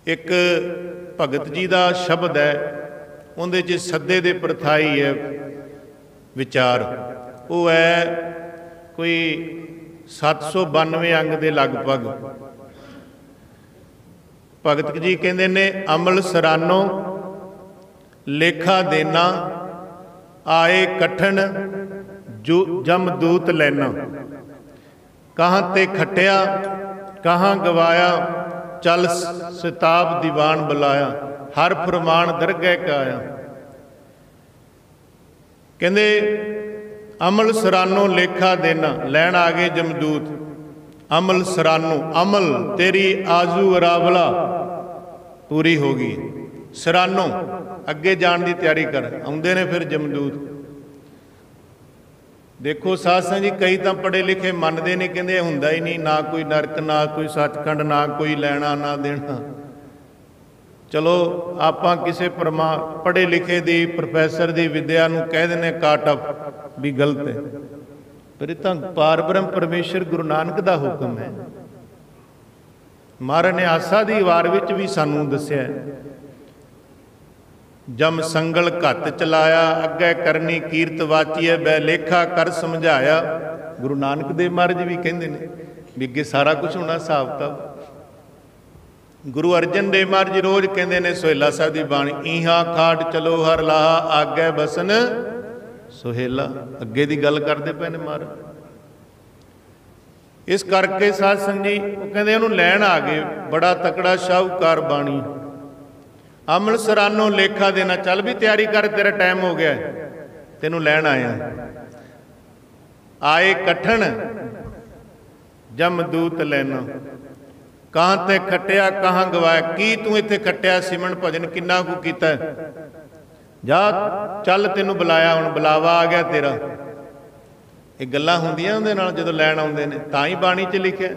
ਇੱਕ ਭਗਤ ਜੀ ਦਾ ਸ਼ਬਦ ਹੈ, ਉਹਦੇ 'ਚ ਸੱਦੇ ਦੇ ਪ੍ਰਥਾਈ ਹੈ ਵਿਚਾਰ। ਉਹ ਹੈ ਕੋਈ 792 अंग के लगभग। भगत जी कहते ने अमल सरानो लेखा देना, आए कठन जो जमदूत लैना। कहाँ ते खटिया कहाँ गवाया, चल सिताब दीवान बुलाया। हर फरमान दरगह का आया। कहते अमल सरानो लेखा देना, लैन आ गए जमदूत। अमल सरानो, अमल तेरी आजू अरावला पूरी हो गई। सरानो अगे जान की तैयारी कर, आउंदे ने फिर जमदूत। देखो साध संगत जी, कई तो पढ़े लिखे मनते नहीं, कहते हुंदा ही नहीं, ना कोई नरक ना कोई सचखंड ना कोई लैना ना देना। चलो आपां किसी पढ़े लिखे दी प्रोफैसर की विद्या नूं कह देने काट अप भी गलत है, पर ये तो पार ब्रह्म परमेश्वर गुरु नानक का हुक्म है। महाराज ने आसा की वार विच भी सानूं दस्सिया, जम संगल घत चलाया, अगे करनी कीरत वाचिए, बै लेखा कर समझाया। गुरु नानक देव महाराज भी कहते हैं भी अगे सारा कुछ होना हिसाब किताब। गुरु अर्जन देव महाराज रोज़ कहते हैं सोहेला साहब की बाणी, ईहा खाट चलो हर लाहा, आगे बसन सोहेला। अगे की गल करते पे ने महाराज। इस करके साध संगत जी वो कहते उन्होंने लैन आ गए, बड़ा तकड़ा शाहूकार बाणी। अमल सरानो लेखा देना, चल भी तैयारी कर, तेरा टाइम हो गया, तेनू लैन आया। आए कठन जमदूत लैना, कहाँ ते खटिया कहाँ गवाया। की तू इत्थे खटिया सिमन भजन किन्ना कु कीता, जा चल तेनू बुलाया, हुण बुलावा आ गया तेरा। ये गल्लां हुंदियां उहदे नाल जदों लैण आउंदे ने, तां ही बाणी च लिखिआ,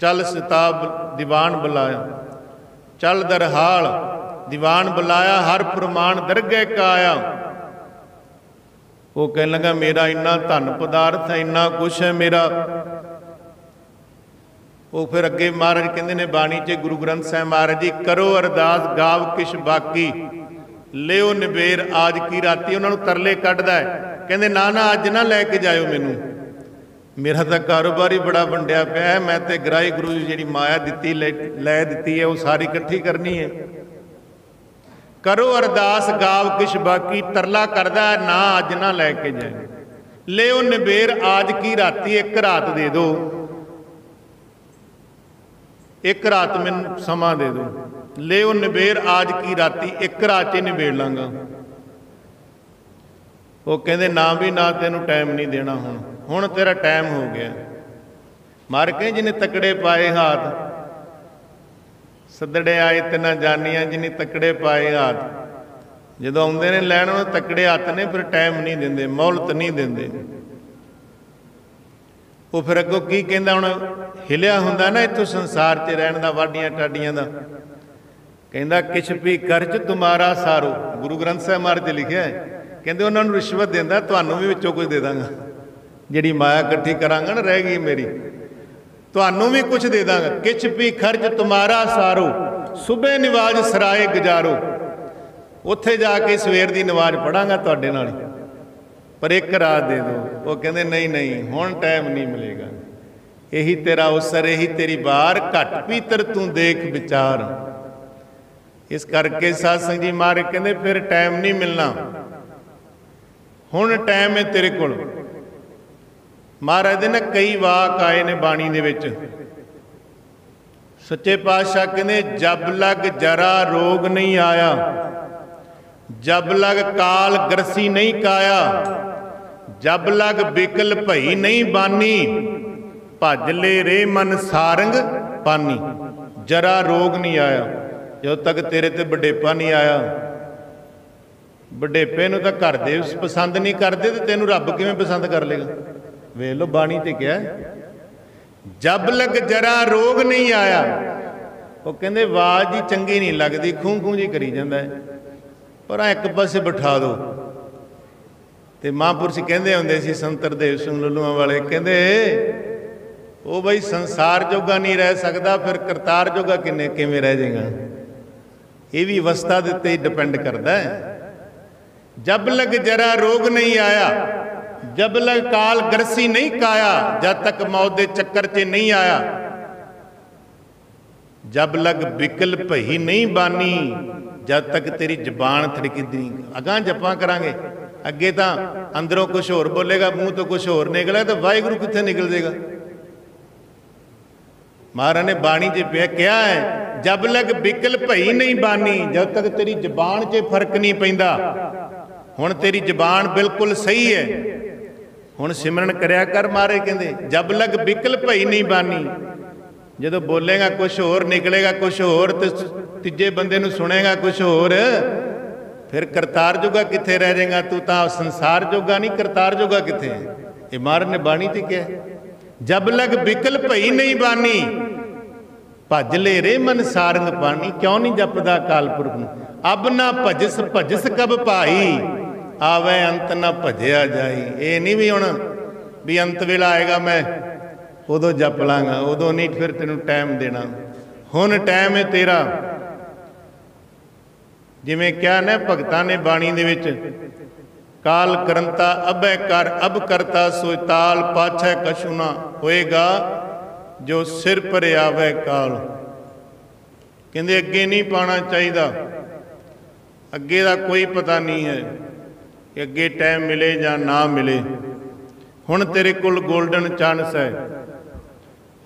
चल सिताब दीवान बुलाया। चल दरहाल दीवान बुलाया, हर फरमान दरगह का आया। वो कहने लगा मेरा इन्ना धन पदार्थ है, इन्ना कुछ है मेरा। वो फिर अगे महाराज कहते ने बाणी च, गुरु ग्रंथ साहिब महाराज जी, करो अरदास गाव किश बाकी, लियो निबेर आज की राती। उन्होंने तरले कढ़दा है, कहते ना ना अज ना लैके जाओ मैनू, मेरा तो कारोबार ही बड़ा वंडिया पिया है। मैं तो ग्राही गुरु जी माया दी लै दी है, वो सारी इकट्ठी करनी है। करो अरदास गाव किश बाकी, तरला करदा है ना अज ना लैके जाए। लियो निबेर आज की राती, एक रात दे दो, एक रात मैनू समा दे दो। लियो निबेर आज की राती, एक रात ही निबेड़ लांगा। वो कहते ना भी ना, तेनू टाइम नहीं देना, हुण तेरा टाइम हो गया। मार के जिन्हें तकड़े पाए हाथ, सदड़े आए तेना जानिया, जिन्हें तकड़े पाए हाथ। जो आउंदे ने लैण, तकड़े हथ ने, फिर टाइम नहीं देंदे, मोहलत नहीं देंदे। वो फिर अगों की कहंदा, हुण हिलिया हुंदा ना इत्थों संसार च रहण दा, वाडियां टाडियां दा, कहंदा किछ भी खर्च तुम्हारा सारो। गुरु ग्रंथ साहिब महाराज लिखिआ है, कहंदे उन्हां नूं रिश्वत देंदा, तुहानूं भी विचों कुछ दे दांगा, जिहड़ी माया इकट्ठी करांगा ना रह गई मेरी, तुहानूं भी कुछ दे दांगा। किछ भी खर्च तुम्हारा सारो, सुबह नवाज सराए गुजारो। उत्थे जाके सवेर की नवाज पढ़ांगा तुहाडे नाल, पर एक रात दे दो। वो कहंदे नहीं नहीं, हुण टाइम नहीं मिलेगा, यही तेरा अवसर, यही तेरी बार, घट पीतर तू देख विचार। इस करके साध संगत जी महाराज कहंदे फिर टाइम नहीं मिलना, हुण टाइम है तेरे कोल। महाराज दे ना कई वाक आए ने बाणी दे विच। सच्चे पातशाह कहंदे जब लग जरा रोग नहीं आया, जब लग काल ग्रसी नहीं काया, जब लग बिकल भई नहीं बानी, भज ले रे मन सारंग पानी। जरा रोग नहीं आया, जो तक तेरे ते वडेपा नहीं आया। वडेपे नूं तां घर दे पसंद नहीं करते, तो तेनू रब किवें पसंद कर लेगा। वेख लो बाणी ते क्या, जब लग जरा रोग नहीं आया। वो कहंदे आवाज़ ही चंगी नहीं लगती, खूं खूं जी करी जांदा है, पर एक पासे बिठा दो। तो महापुरुष कहते होंदे सी, संत हरदेव सिंह लुलुआं वाले, कहते वो बई संसार जोगा नहीं रह सकता, फिर करतार जोगा किवें रह जाएगा। ये भी अवस्था के उत्ते डिपेंड करता है। जब लग जरा रोग नहीं आया, जब लग काल गरसी नहीं काया, जब तक मौत दे चक्कर च नहीं आया। जब लग बिकल भई नहीं बानी, जब तक तेरी जबान थड़कदी नहीं। अगां जप्पां करांगे, अगे तो अंदरों कुछ होर बोलेगा, मूँह तो कुछ होर निकलेगा, तो वाहिगुरू कित्थे निकल जाएगा। महाराज ने बाणी च पे क्या है, जब लग बिकल भई नहीं बानी, जब तक तेरी जबान च फर्क नहीं पैंदा। हुण तेरी जबान बिल्कुल सही है, हुण सिमरन करया कर। महाराज कहंदे जब लग बिकल भई नहीं बानी, जदों बोलेगा कुछ होर निकलेगा कुछ होर, तो तीजे बंदे नूं सुनेगा कुछ होर, फिर करतार जोगा कित्थे रह जाएगा। तू तां संसार जोगा नहीं, करतार जोगा कित्थे है। ये महाराज ने बाणी च क्या है, जब लग बिकल भई नहीं बानी, भज ले रे मन सारंग पानी। क्यों नहीं जपदा अकाल पुरख नूं। अब ना भजस भजस कब भाई, आवे अंत ना भजया जाई। ये नहीं भी हुण भी अंत वेला आएगा मैं उदों जप लांगा, उदों नहीं फिर तेनू टाइम देना। हुण टाइम है तेरा। जिवें क्या ना भगतां ने बाणी दे विच, काल करंता अबै कर, अब करता सोई ताल, पाछै कछु ना होएगा, जो सिर पर आवे काल। कहंदे अगे नहीं पाना चाहिए, अगे का कोई पता नहीं है कि अगे टाइम मिले या ना मिले। हुण तेरे कोल गोल्डन चांस है,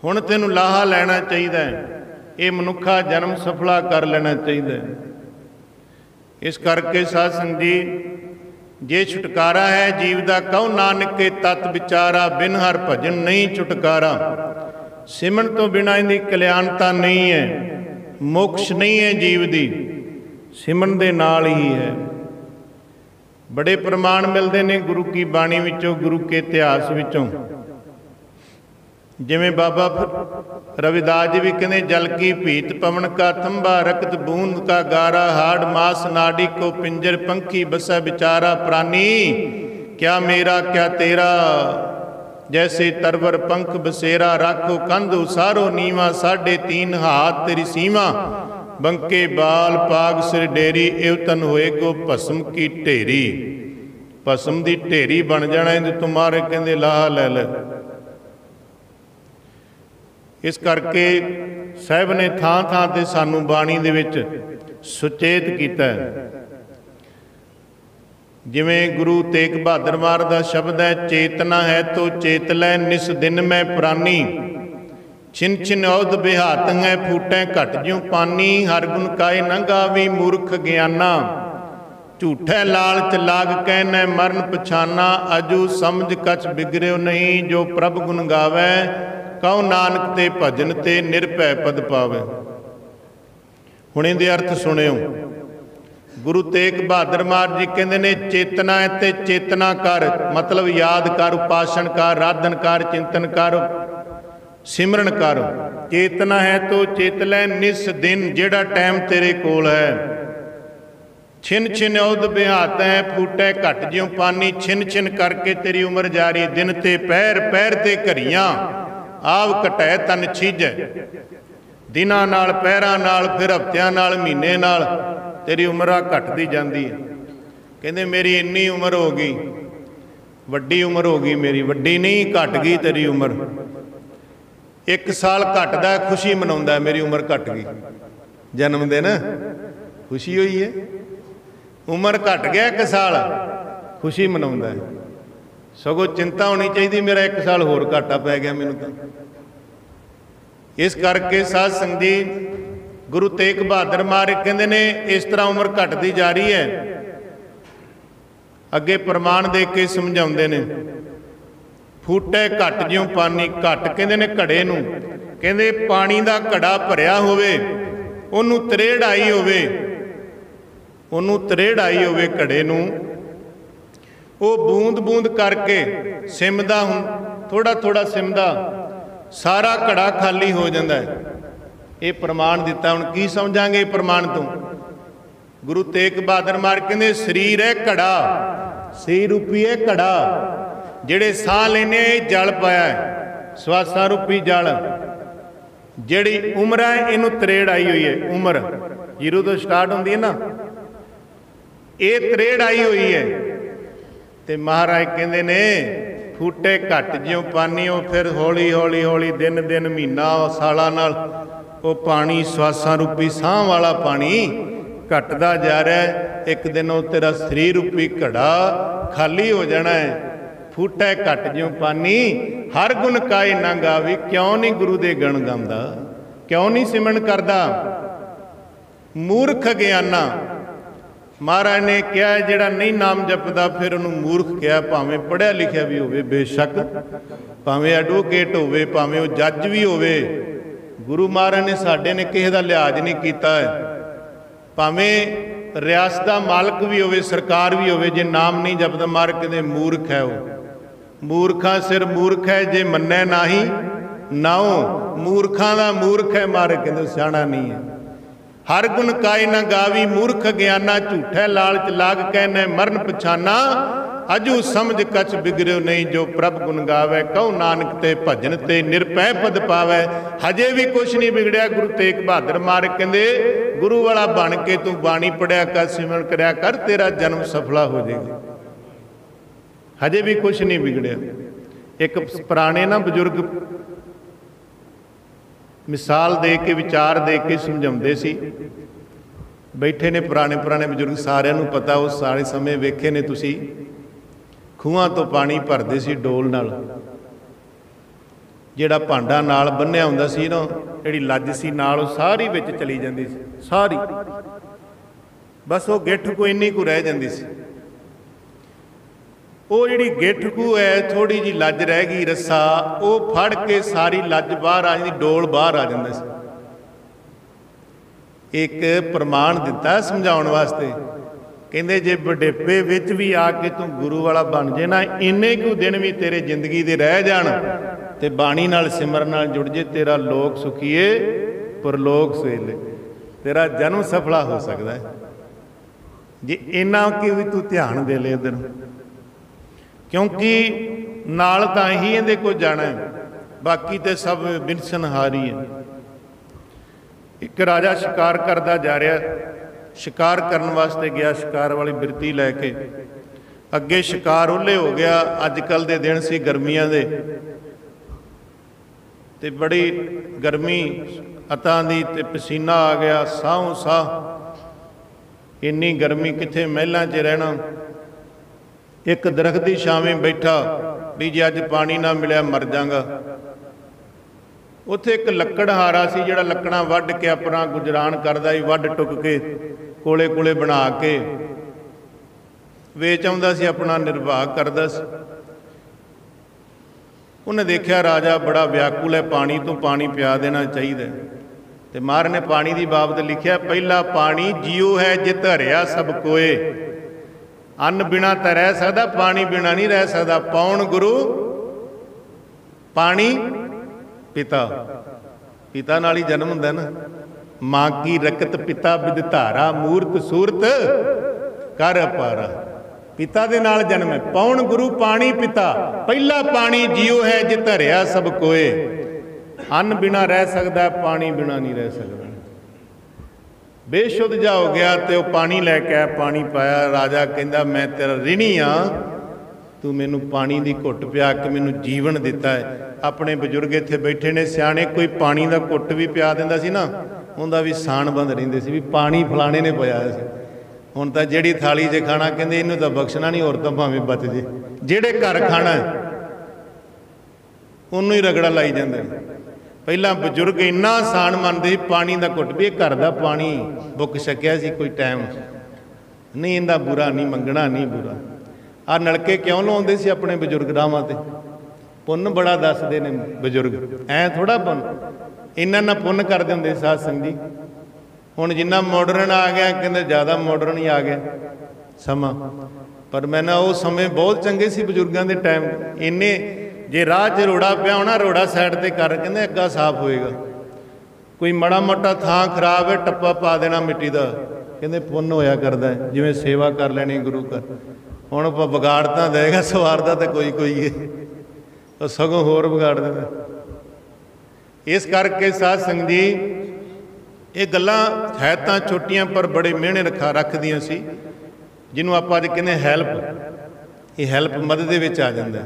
हुण तैनूं लाहा लैना चाहिए, ये मनुखा जन्म सफला कर लेना चाहिए। इस करके साध संगत जी, जे छुटकारा है जीव का, कहो नानक के तत् विचारा, बिन हर भजन नहीं छुटकारा। सिमरन तो बिना इनकी कल्याणता नहीं है, मोक्ष नहीं है जीव दी, सिमरन दे नाल ही है। बड़े प्रमाण मिलते हैं गुरु की बाणी विचों, गुरु के इतिहास विचों। जिमें बाबा रविदास जी भी कहते, जल की भीत पवन का थंबा, रक्त बूंद का गारा, हाड़ मास नाड़ी को पिंजर, पंखी बसा बिचारा प्राणी, क्या मेरा क्या तेरा, जैसे तरवर पंख बसेरा, राखो कंध उसारो नीवा, 3.5 हाथ तेरी सीमा, बंके बाल पाग सिर डेरी, एवतन होए को भस्म की ढेरी। भस्म की ढेरी बन जाना इंज तुम्हारे कहते लाहा लै ले। इस करके साहब ने थां थां ते सानू बाणी दे विच सुचेत कीता है। जिमें गुरु तेग बहादुर महाराज का शब्द है, चेतना है तो चेत लै, निस दिन मैं प्रानी, छिन छिन औध बिहात है, फूटें घट ज्यों पानी, हर गुण काए न गावी मूर्ख ज्ञाना, झूठे लालच लाग कहने मरण पछाना, अजू समझ कछ बिगड़ियो नहीं, जो प्रभ गुण गावै, कहो नानक ते भजन ते निरभै पद पावे। हुण इहदे अर्थ सुनियो। गुरु तेग बहादुर महाराज जी कहते ने, चेतना है ते चेतना कर, मतलब याद कर, उपासन कर, राधन कर, चिंतन कर, सिमरन कर। चेतना है तो चेत लै, निस दिन जेड़ा टाइम तेरे कोल है, छिन छिन औध बिहात है, फूटे घट ज्यों पानी, छिन छिन करके तेरी उम्र जारी, दिन ते पैर पैर ते घरियां, आव घटै तन छीजै। दिनां नाल पैरां नाल, फिर हफ्तियां नाल, महीने नाल तेरी उम्र घटती जाती है। कहते मेरी इन्नी उम्र हो गई, वड्डी उम्र हो गई मेरी, वड्डी नहीं घट गई तेरी उम्र। 1 साल घटदा खुशी मनाउंदा, मेरी उम्र घट गई। जन्मदिन खुशी हुई है, उम्र घट गया 1 साल खुशी मनाउंदा है। सगों चिंता होनी चाहिए, मेरा 1 साल होर घाटा पै गया मैनूं तां। इस करके साध संगत जी, गुरु तेग बहादुर महाराज कहते ने, इस तरह उम्र घटती जा रही है। अगे प्रमाण दे के समझाउंदे ने, फूटे घट ज्यों पानी, घट कहते ने घड़े नूं, कहते पानी का घड़ा भरिया होवे, उहनूं तरेड़ आई होवे, उहनूं तरेड़ आई होवे घड़े नूं, वो बूंद बूंद करके सिमदा, थोड़ा थोड़ा सिमदा, सारा घड़ा खाली हो जाता है। ये प्रमाण दिता। हुण की समझांगे प्रमाण तो? गुरु तेग बहादुर महाराज कहते, शरीर है घड़ा, सही रूपी है घड़ा, जेड़े साह लेने जल पाया है, श्वासा रूपी जल। जिहड़ी उम्र है इनू तरेड़ आई हुई है। उम्र 0 तो स्टार्ट होंदी है ना, ये तरेड़ आई हुई है। ते महाराज कहते ने फूटे घट ज्यों पानी, फिर हौली हौली हौली दिन दिन महीना सालां नाल वो पानी स्वासां रूपी साह वाला पानी घटदा जा रहा है। एक दिन वो तेरा शरीर रूपी घड़ा खाली हो जाना है। फूटे घट ज्यों पानी, हर गुण काए ना गावी। क्यों नहीं गुरु दे गण गांदा, क्यों नहीं सिमरन करदा? मूर्ख अज्ञाना। महाराज ने कहा जिहड़ा नहीं नाम जपदा फिर उन्होंने मूर्ख कहा, भावें पढ़िया लिखिया भी होवे बेशक, भावें एडवोकेट होवे, भावें वो जज भी होवे। गुरु महाराज ने साडे ने किसी का लिहाज नहीं किया है। भावें रियासत का मालक भी होवे, सरकार भी होवे, जे नाम नहीं जपदा महाराज कहते मूर्ख है। वो मूर्खा सिर मूर्ख है, जे मन्ने नाही नाओ। मूर्खा का मूर्ख है, महाराज कहते सियाणा नहीं है। हर गुण काई ना गावी, मूर्ख ज्ञाना। झूठे लालच लाग कहने मरण पछाना। अजू समझ कछ बिगड़ो नहीं, जो प्रभ गुण गावे। कहो नानक ते भजन ते निरपै पद पावे। हजे भी कुछ नहीं बिगड़िया। गुरु तेग बहादुर महाराज कहते गुरु वाला बन के तू बाणी पढ़िया कर, सिमरन करया कर, तेरा जन्म सफला हो जाएगा। हजे भी कुछ नहीं बिगड़िया। एक पुराने ना बजुर्ग मिसाल दे के विचार दे के समझाते सी। बैठे ने पुराने पुराने बजुर्ग, सारिਆਂ ਨੂੰ पता, उस सारे समय वेखे ने तुसी। खूहां तो पानी भरते सी डोल नाल, जिहड़ा भांडा नाल बन्निया हुंदा सी ना, जिहड़ी लज सी नाल वो सारी विच चली जांदी सी, सारी। बस वो गिठ को इन्नी को रह जांदी सी। वो जी गिठ को है, थोड़ी जी लज रह गई, रस्सा वो फड़ के सारी लज बाहर आ जाती, डोल बाहर आ जाता है। एक प्रमाण दिता समझाउण वास्ते, कहते जे वडेपे विच भी आके तू गुरु वाला बन जे ना, इन्ने कु दिन भी तेरे जिंदगी दे रह जाण ते बाणी नाल सिमरन नाल जुड़ जे, तेरा लोक सुखीए परलोक सुहेले, तेरा जन्म सफला हो सकता है। जे इन्ना कि भी तू ध्यान दे ले इधर, क्योंकि नाल तां ही इहदे कोल जाना है, बाकी तो सब बिनसनहारी है। एक राजा शिकार करता जा रहा, शिकार करने वास्ते गया, शिकार वाली बिरती लैके अगे शिकार ओले हो गया। अजकल दे दिन सी गर्मियां दे, ते बड़ी गर्मी अतां दी, ते पसीना आ गया साहों साह। इन्नी गर्मी कित्थे महलां 'च रहना। एक दरख्त की छावें बैठा भी जे अज पानी ना मिलिया मर जागा। उत्थे एक लकड़हारा सी, जिहड़ा लकड़ां वढ के अपना गुजरान करदा ही, वढ टुक के कोले कोले बना के वेच आउंदा सी, अपना निर्वाह करदा सी। उन्हें देखा राजा बड़ा व्याकुल है, पानी तो पानी पिया देना चाहिए। तो महाराज ने पानी की बाबत लिखिया, पहला पानी जियो है जित हरिया सब कोए। अन्न बिना तो रह सकता, पानी बिना नहीं रह सकता। पौन गुरु पानी पिता, पिता नाल ही जन्म हुंदा ना। माँ की रकत पिता बिद धारा, मूर्त सूरत कर अपारा। पिता दे नाल जन्म है। पौन गुरु पानी पिता, पहला पानी जियो है जित हरिया सब कोए। अन्न बिना रह सकता, पानी बिना नहीं रह सकता। बेशुद्ध जा हो गया तो वह पानी लैके आया, पानी पाया। राजा कहता मैं तेरा ऋणी हाँ, तू मैनू पानी की घुट पिया के मैनू जीवन दिता है। अपने बजुर्ग इत्थे बैठे ने सियाणे, कोई पानी का घुट भी पिया दिंदा सी ना, उनका भी सान बंद रहिंदे सी भी पानी फलाने ने पियाया सी। हुण तां जिहड़ी थाली 'च खाना कहंदे इहनूं तां बख्शना नहीं, होर तां भावें बच जे। जिहड़े घर खाना है उन्होंने ही रगड़ा लाई जांदे। पहला बजुर्ग इन्ना आसान मनते ही, पानी का घुट भी घर का पानी बुक छकिया सी कोई टाइम नहीं, इनका बुरा नहीं मंगना, नहीं बुरा। आ नलके क्यों लाउंदे सी अपने बजुर्ग रावां ते? पुन्न बड़ा दसदे ने बजुर्ग, ऐ थोड़ा पुन्न, इन्ना पुन्न करदे हुंदे साध संग जी। हुण जिन्ना मॉडर्न आ गया, कहंदे ज़्यादा मॉडर्न ही आ गया समा। पर मैं ना वो समय बहुत चंगे सी बजुर्गों के टाइम। इन्ने जे राह च रोड़ा पिया होना, रोड़ा साइड ते कर, कहंदे अग्गा साफ होएगा। कोई माड़ा मोटा थां खराब है, टप्पा पा देना मिट्टी का, कहंदे पुन्न होया करदा है, जिवें सेवा कर लैनी गुरु घर। हुण आपां बिगाड़ तां देगा, सवारदा तो कोई कोई है, तो सगों होर बिगाड़ देंदा। इस करके साध संग जी ये गल्लां है तां छोटियां पर बड़े मेहने रखदियां सी, जिन्हों आपां अज कहंदे हैल्प। ये हैल्प मदद दे विच आ जांदा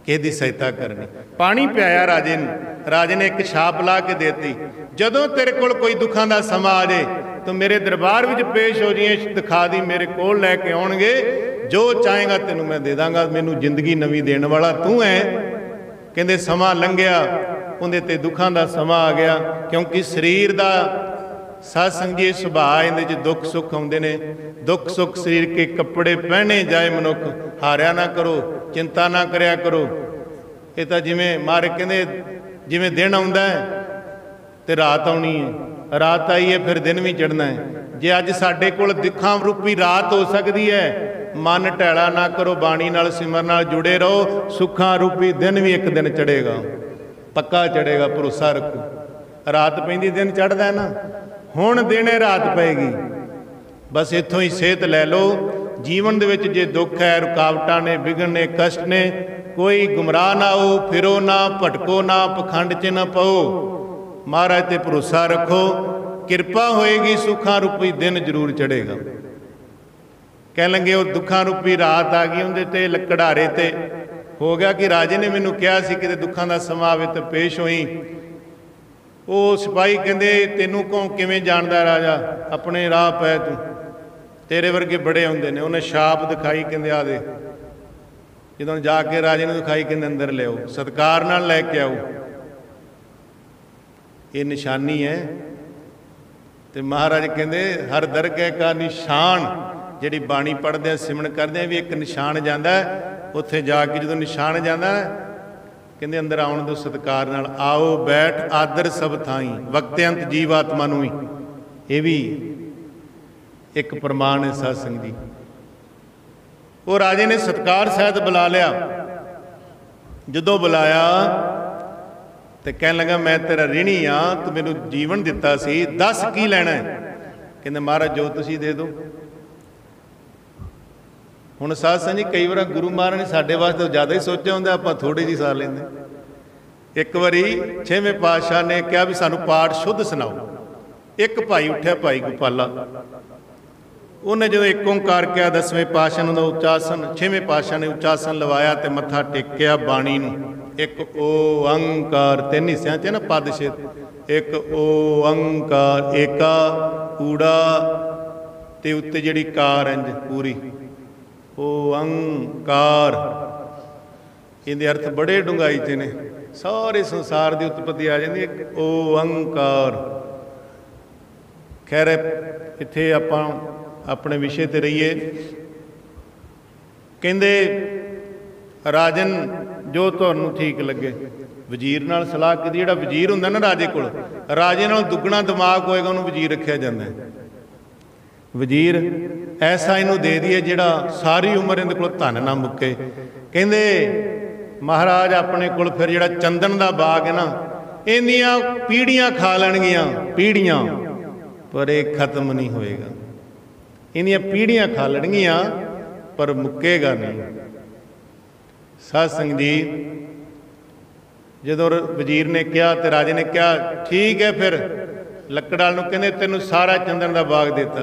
किसी दी सहायता करनी। पानी पियाया राजे नूं, राजे ने एक छाप ला के देती, जदों तेरे कोल कोई दुखां दा समा आ जाए तो मेरे दरबार विच पेश हो जाइए, दिखा दी मेरे कोल लैके आउणगे, जो चाहेगा तेनों मैं दे दांगा, मैनूं जिंदगी नवीं देण वाला तू है। कहंदे समा लंघिया, उहदे ते दुखां दा समा आ गया, क्योंकि शरीर दा साध संग जी सुभाਅ इहदे च दुख सुख आउंदे ने। दुख सुख शरीर के कपड़े पहने जाए मनुख, हारिया ना करो, चिंता ना करया करो। ये तो जिवें मारे कहंदे जिवें दिन आउंदा है ते रात आउणी है, रात आई है फिर दिन भी चढ़ना है। जे अज साडे कोल दुखां रूपी रात हो सकती है, मन ढैला ना करो, बाणी नाल सिमर नाल जुड़े रहो, सुखां रूपी दिन भी एक दिन चढ़ेगा, पक्का चढ़ेगा, भरोसा रखो। रात पैंदी दिन चढ़दा है ना, हुण दिने रात पएगी। बस इत्थों ही सेहत लै लो। जीवन दे विच जे दुख है, रुकावटां ने, विघन ने, कष्ट ने, कोई गुमराह ना हो, फिरो ना, भटको ना, पखंड च ना पाओ, महाराज ते भरोसा रखो, किरपा होएगी, सुखां रूपी दिन जरूर चढ़ेगा। कह लगे वो दुखां रूपी रात आ गई, उहदे ते लकड़ारे ते हो गया कि राजे ने मैनूं कहा सी कि दुखां दा समां आवे ते पेश होई। वो सिपाही कहंदे तैनूं कौन किवें जाणदा राजा, अपने राह पै तूं, तेरे वर्गे बड़े हुंदे ने। उन्हें छाप दिखाई, कहंदे आ दे। जदों जाके राजे नूं दिखाई, कहंदे अंदर लिआओ, सत्कार नाल लैके आओ, ये निशानी है। तो महाराज कहंदे हर दरगह का निशान, जिहड़ी बाणी पढ़दे सिमरन करदे भी एक निशान जांदा है। उत्थे जाके जदों निशान जांदा कहंदे अंदर आउण दो सत्कार नाल, आओ बैठ आदर सब थाई, वक्ते अंत जीव आत्मा नूं ही। ये भी एक प्रमाण है साध संग जी। वो राजे ने सत्कार सहित बुला लिया। जदों बुलाया तो कह लगा मैं तेरा ऋणी हाँ, तू मैनूं जीवन दिता सी, दस की लैना है। कहंदे महाराज जो तुसीं दे दो। हुण साध संग जी कई बार गुरु महाराज ने साडे वास्ते ज़्यादा ही सोचा हुंदा, आपां थोड़ी जी सार लैंदे। एक बारी 6वें पातशाह ने कहा भी सानूं पाठ शुद्ध सुनाओ। एक भाई उठिया, भाई गोपाला, उन्हें जो एक ओंकार किया, 10वें पातशाह ने उच्चासन, 6वें पातशाह ने उच्चासन लवाया तो मत्था टेकिया बाणी नूं। एक ओंकार, 3 हिस्सिਆਂ 'ਚ है ना पद छेद। एक ओंकार एका ऊड़ा ते उत्ते जिहड़ी कार इंज पूरी, ओंकार। इहदे अर्थ बड़े डूंघाई च ने, सारे संसार की उत्पत्ति आ जाती है ओंकार। खैर इत्थे आपां अपने विषय ते रहीए। कहंदे राजन जो तुहानूं ठीक लगे, वजीर नाल सलाह की। जिहड़ा वजीर हुंदा ना राजे कोल, राजे नाल दुगना दिमाग होएगा, उहनूं वजीर रखिया जांदा है। वजीर ऐसा इनू दे दिए जिहड़ा सारी उम्र इहदे कोल धन ना मुक्के। कहंदे महाराज अपने कोल फिर जिहड़ा चंदन दा बाग है ना, इहदियां पीढ़ियां खा लैणगियां, पीढ़ियां, पर यह खत्म नहीं होएगा। इहदियां पीढ़ियां खा लैणगियां पर मुक्केगा नहीं। साध संग जी जदों वजीर ने कहा तो राजे ने कहा ठीक है, फिर लकड़ाल नूं कहंदे तैनूं सारा चंदन दा बाग देता।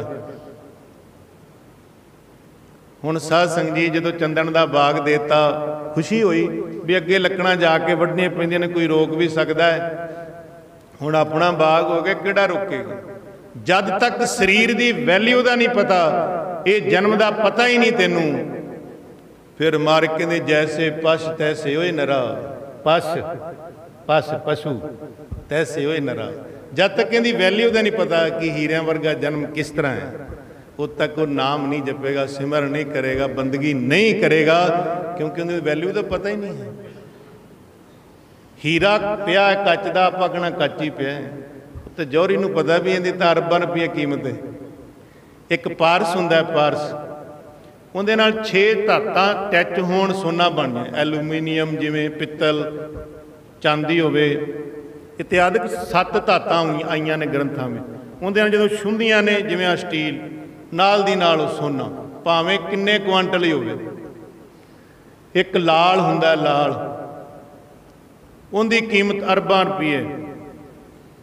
हुण साध संग जी जदों चंदन दा बाग देता, खुशी हुई भी अगे लकड़ां जाके वड्ढणियां पैंदियां ने, कोई रोक भी सकता है। हुण अपना बाग हो गया, किहड़ा रोकेगा। जद तक शरीर की वैल्यू का नहीं पता, ये जन्म का पता ही नहीं तेनू, फिर मार कहंदे जैसे पश तैसे होए नरा, पश पश पशु तैसे होए नरा। जब तक इहदी वैल्यू का नहीं पता कि हीरियां वर्गा जन्म किस तरह है, उद तक वो नाम नहीं जपेगा, सिमर नहीं करेगा, बंदगी नहीं करेगा, क्योंकि उन्हें वैल्यू तो पता ही नहीं है। हीरा पिया कच का, आपां कहना कच ही पिया, तो जौहरी नूं पता भी इहदी तां अरबां रुपये कीमत है। एक पारस हुंदा है, पारस उहदे नाल 6 धातां टच होण सोना बन जाए, एलूमीनीयम जिवें पित्तल चांदी होवे, इत्यादि 7 धातां आईयां ने ग्रंथां में। उहदे नाल जदों छुंदियां ने जिवें आ स्टील नाल दी नाल सोना, भावें किन्ने क्वांटल ही होवे। एक लाल हुंदा, लाल उहदी कीमत अरबां रुपये।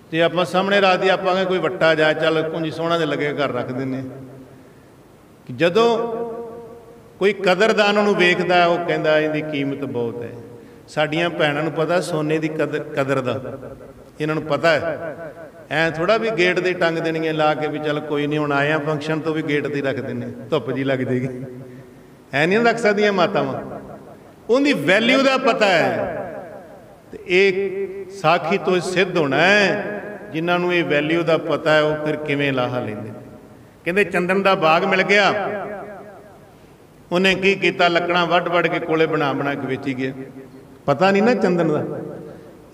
तो आप सामने रख दी, आप कोई वट्टा जाए चल कुंजी सोहना दे लगे घर रख दें। कि जदों कोई कदरदान उन्होंने वेखदा वो कहता इहदी कीमत बहुत है। साडियां भैणां नूं पता सोने की कदर दा, इन्हां नूं पता है। ऐ थोड़ा भी गेट ते टंग देनियां ला के भी चल कोई नहीं हुण आया फंक्शन तो भी गेट ते रख देने, धुप जी लग जाएगी, है नहीं रख सकदियां मातावां। उनकी वैल्यू का पता है। तो एक साखी तो सिद्ध होना है जिन्होंने ये वैल्यू का पता है, वो फिर किवें लाहा लेंदे। कहते चंदन का बाग मिल गया, उन्हें की किया, लकड़ां वढ़ वढ़ के कोले बना बना के वेची गया, पता नहीं ना चंदन का।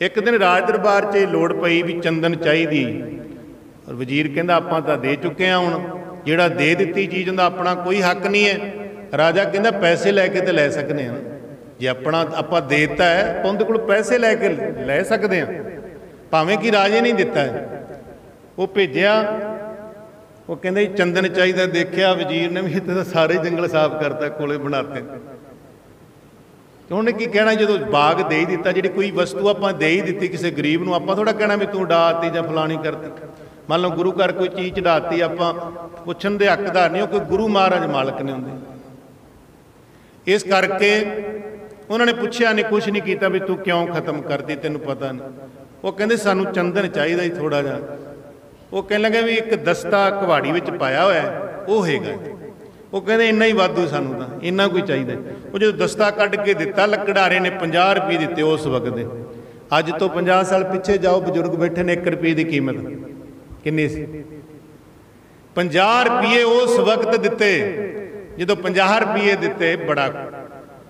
एक दिन राज दरबार च लोड़ पई भी चंदन चाहिए, और वजीर कहता आपां तां दे चुके हैं, हुण जिहड़ा दे दित्ती चीज़ उहदा अपना कोई हक नहीं है। राजा कहता पैसे लैके तो लै सकते हैं, जे अपना आपां देता है तो उहदे कोल पैसे लैके लै सकते हैं, भावें कि राजे नहीं दिता है। वो भेजिया, वो कहते चंदन चाहिए, देखिया वजीर ने भी इत्थे तां सारे जंगल साफ करता, कोले बनाते। तो उन्हें की कहना, जो बाग दे ही दिता, जी कोई वस्तु आप दे ही दी किसी गरीब को, आप थोड़ा कहना भी तू डाती या फलानी करती। मान लो गुरु घर कोई चीज़ चढ़ाती, आप पुछण के हकदार नहीं, कोई गुरु महाराज मालक ने होंगे। इस करके उन्होंने पूछया नहीं, कुछ नहीं किया भी तू क्यों खत्म कर दी, तेन पता नहीं। वो कहते सानू चंदन चाहिए ही थोड़ा जा। वो कह लगे भी एक दस्ता कुहाड़ी में पाया हुआ है, वो हैगा। वो कहते इन्ना ही वाधू, सानू तो इन्ना कोई चाहिए। वो जो दस्ता कढ़ के दिता, लकड़ारे ने 50 रुपये दिते उस वक्त दे। अज तो 50 साल पिछे जाओ, बजुर्ग बैठे ने 1 रुपये की कीमत किन्नी सी, 50 रुपये उस वक्त दिते। जो 50 रुपये दिते बड़ा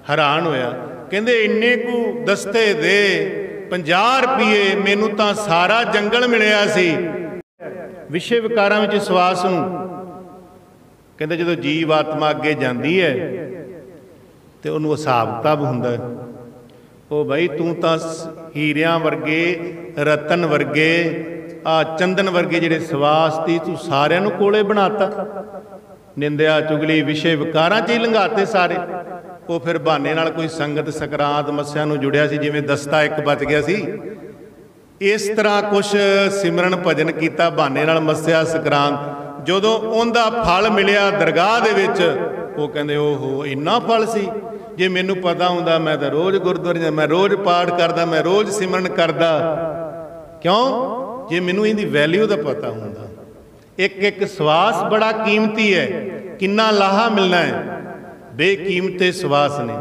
हैरान होया, कहते इन्ने को दस्ते दे 50 रुपये, मैनू तो सारा जंगल मिलिया सी विषय विकारां विच सवास नूं। कहते जो जीव आत्मा अगे जाती है तो उन्होंने हिसाब किताब हुंदा है। ओ बई तू तो हीरियां वर्गे, रतन वर्गे, चंदन वर्गे जिहड़े सवास ती, तू सारिਆਂ ਨੂੰ कोले बनाता। निंदिया चुगली विषय विकारां च ही लंघाते सारे। वो फिर बहाने नाल कोई संगत सकरांत मस्या नूं जुड़िया सी, जिवें दस्ता एक बच गया सी, इस तरह कुछ सिमरन भजन किया बहाने नाल मस्या सकरांत। जदों उनका फल मिलिया दरगाह दे विच, वो कहंदे ओहो इन्ना फल सी, जे मैनू पता हुंदा मैं तो रोज़ गुरुद्वारे, मैं रोज़ पाठ करदा, मैं रोज़ सिमरन करदा। क्यों? जे मैनू इहदी वैल्यू का पता हुंदा। एक एक सवास बड़ा कीमती है, किन्ना लाहा मिलना है, बेकीमते सवास ने।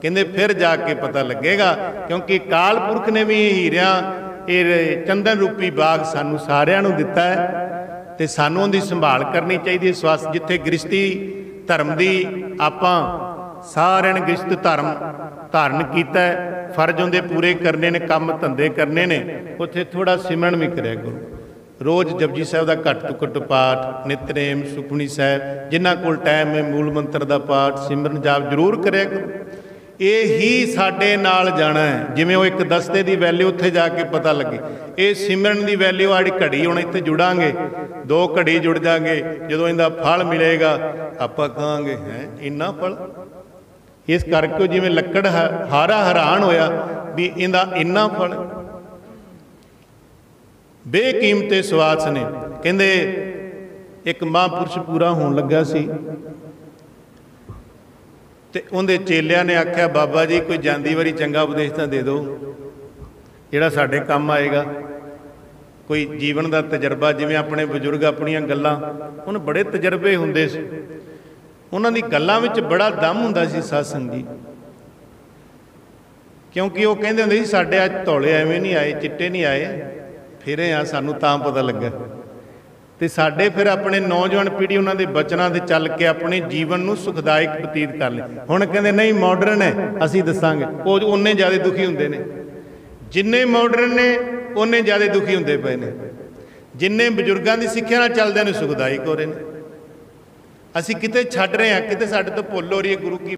कहंदे फिर जाके पता लगेगा, क्योंकि काल पुरख ने भी हीरियां ये चंदन रूपी बाग सानू सारिਆਂ ਨੂੰ दिता है, तो सानू उनकी संभाल करनी चाहिए। सवास जिथे गृहस्थी धर्म की आपां सारिਆਂ ने गृहस्थ धर्म धारण किया, फर्ज उनके पूरे करने ने, काम धंधे करने ने, उत्थे थोड़ा सिमरन भी कराया करो। रोज़ जपजी साहब का घट तो घट पाठ, नितनेम, सुखमनी साहब, जिन्हां कोल टाइम है मूल मंत्र का पाठ, सिमरन जाप जरूर कराया करो। ये ही साडे नाल जाना है। जिवें वो एक दस्ते की वैल्यू उत्थे जाके पता लगे, ये सिमरन की वैल्यू आड़ी घड़ी हुण इत्थे जुड़ांगे, 2 घड़ी जुड़ जाएंगे, जदों इहदा फल मिलेगा आपां कहांगे हैं इन्ना फल। इस करके जिवें लक्कड़ हारा हैरान होया भी इहदा इन्ना फल। बेकीमते सवास ने। कहंदे एक महापुरुष पूरा होण लगा सी, ते उहदे चेलियां ने आख्या बाबा जी कोई जांदी वारी चंगा उपदेश तां दे दो जिहड़ा साडे काम आएगा। कोई जीवन का तजर्बा, जिवें अपने बजुर्ग अपनियां गल्लां, उन्हें बड़े तजर्बे हुंदे सी, उन्हां दी गल्लां विच बड़ा दम हुंदा सी सत्संग जी। क्योंकि वो कहंदे हुंदे सी साडे अज धौले एवें नहीं आए, चिट्टे नहीं आए, फिरे आ सानू तां पता लगा। तो साडे फिर अपने नौजवान पीढ़ी उन्होंने बचनों से चल के अपने जीवन को सुखदायक बतीत कर ले। हुण कहंदे नहीं मॉडर्न है, असीं दसांगे, वो उन्ने ज़्यादा दुखी हुंदे ने। जिन्ने मॉडर्न ने उन्ने ज़्यादा दुखी हुंदे पए ने, जिन्ने बजुर्गों की सिक्ख्या नाल चलदे ने सुखदायक हो रहे हैं। असीं किते छड्ड रहे हैं, किते साडे तो भुल हो रही है गुरु की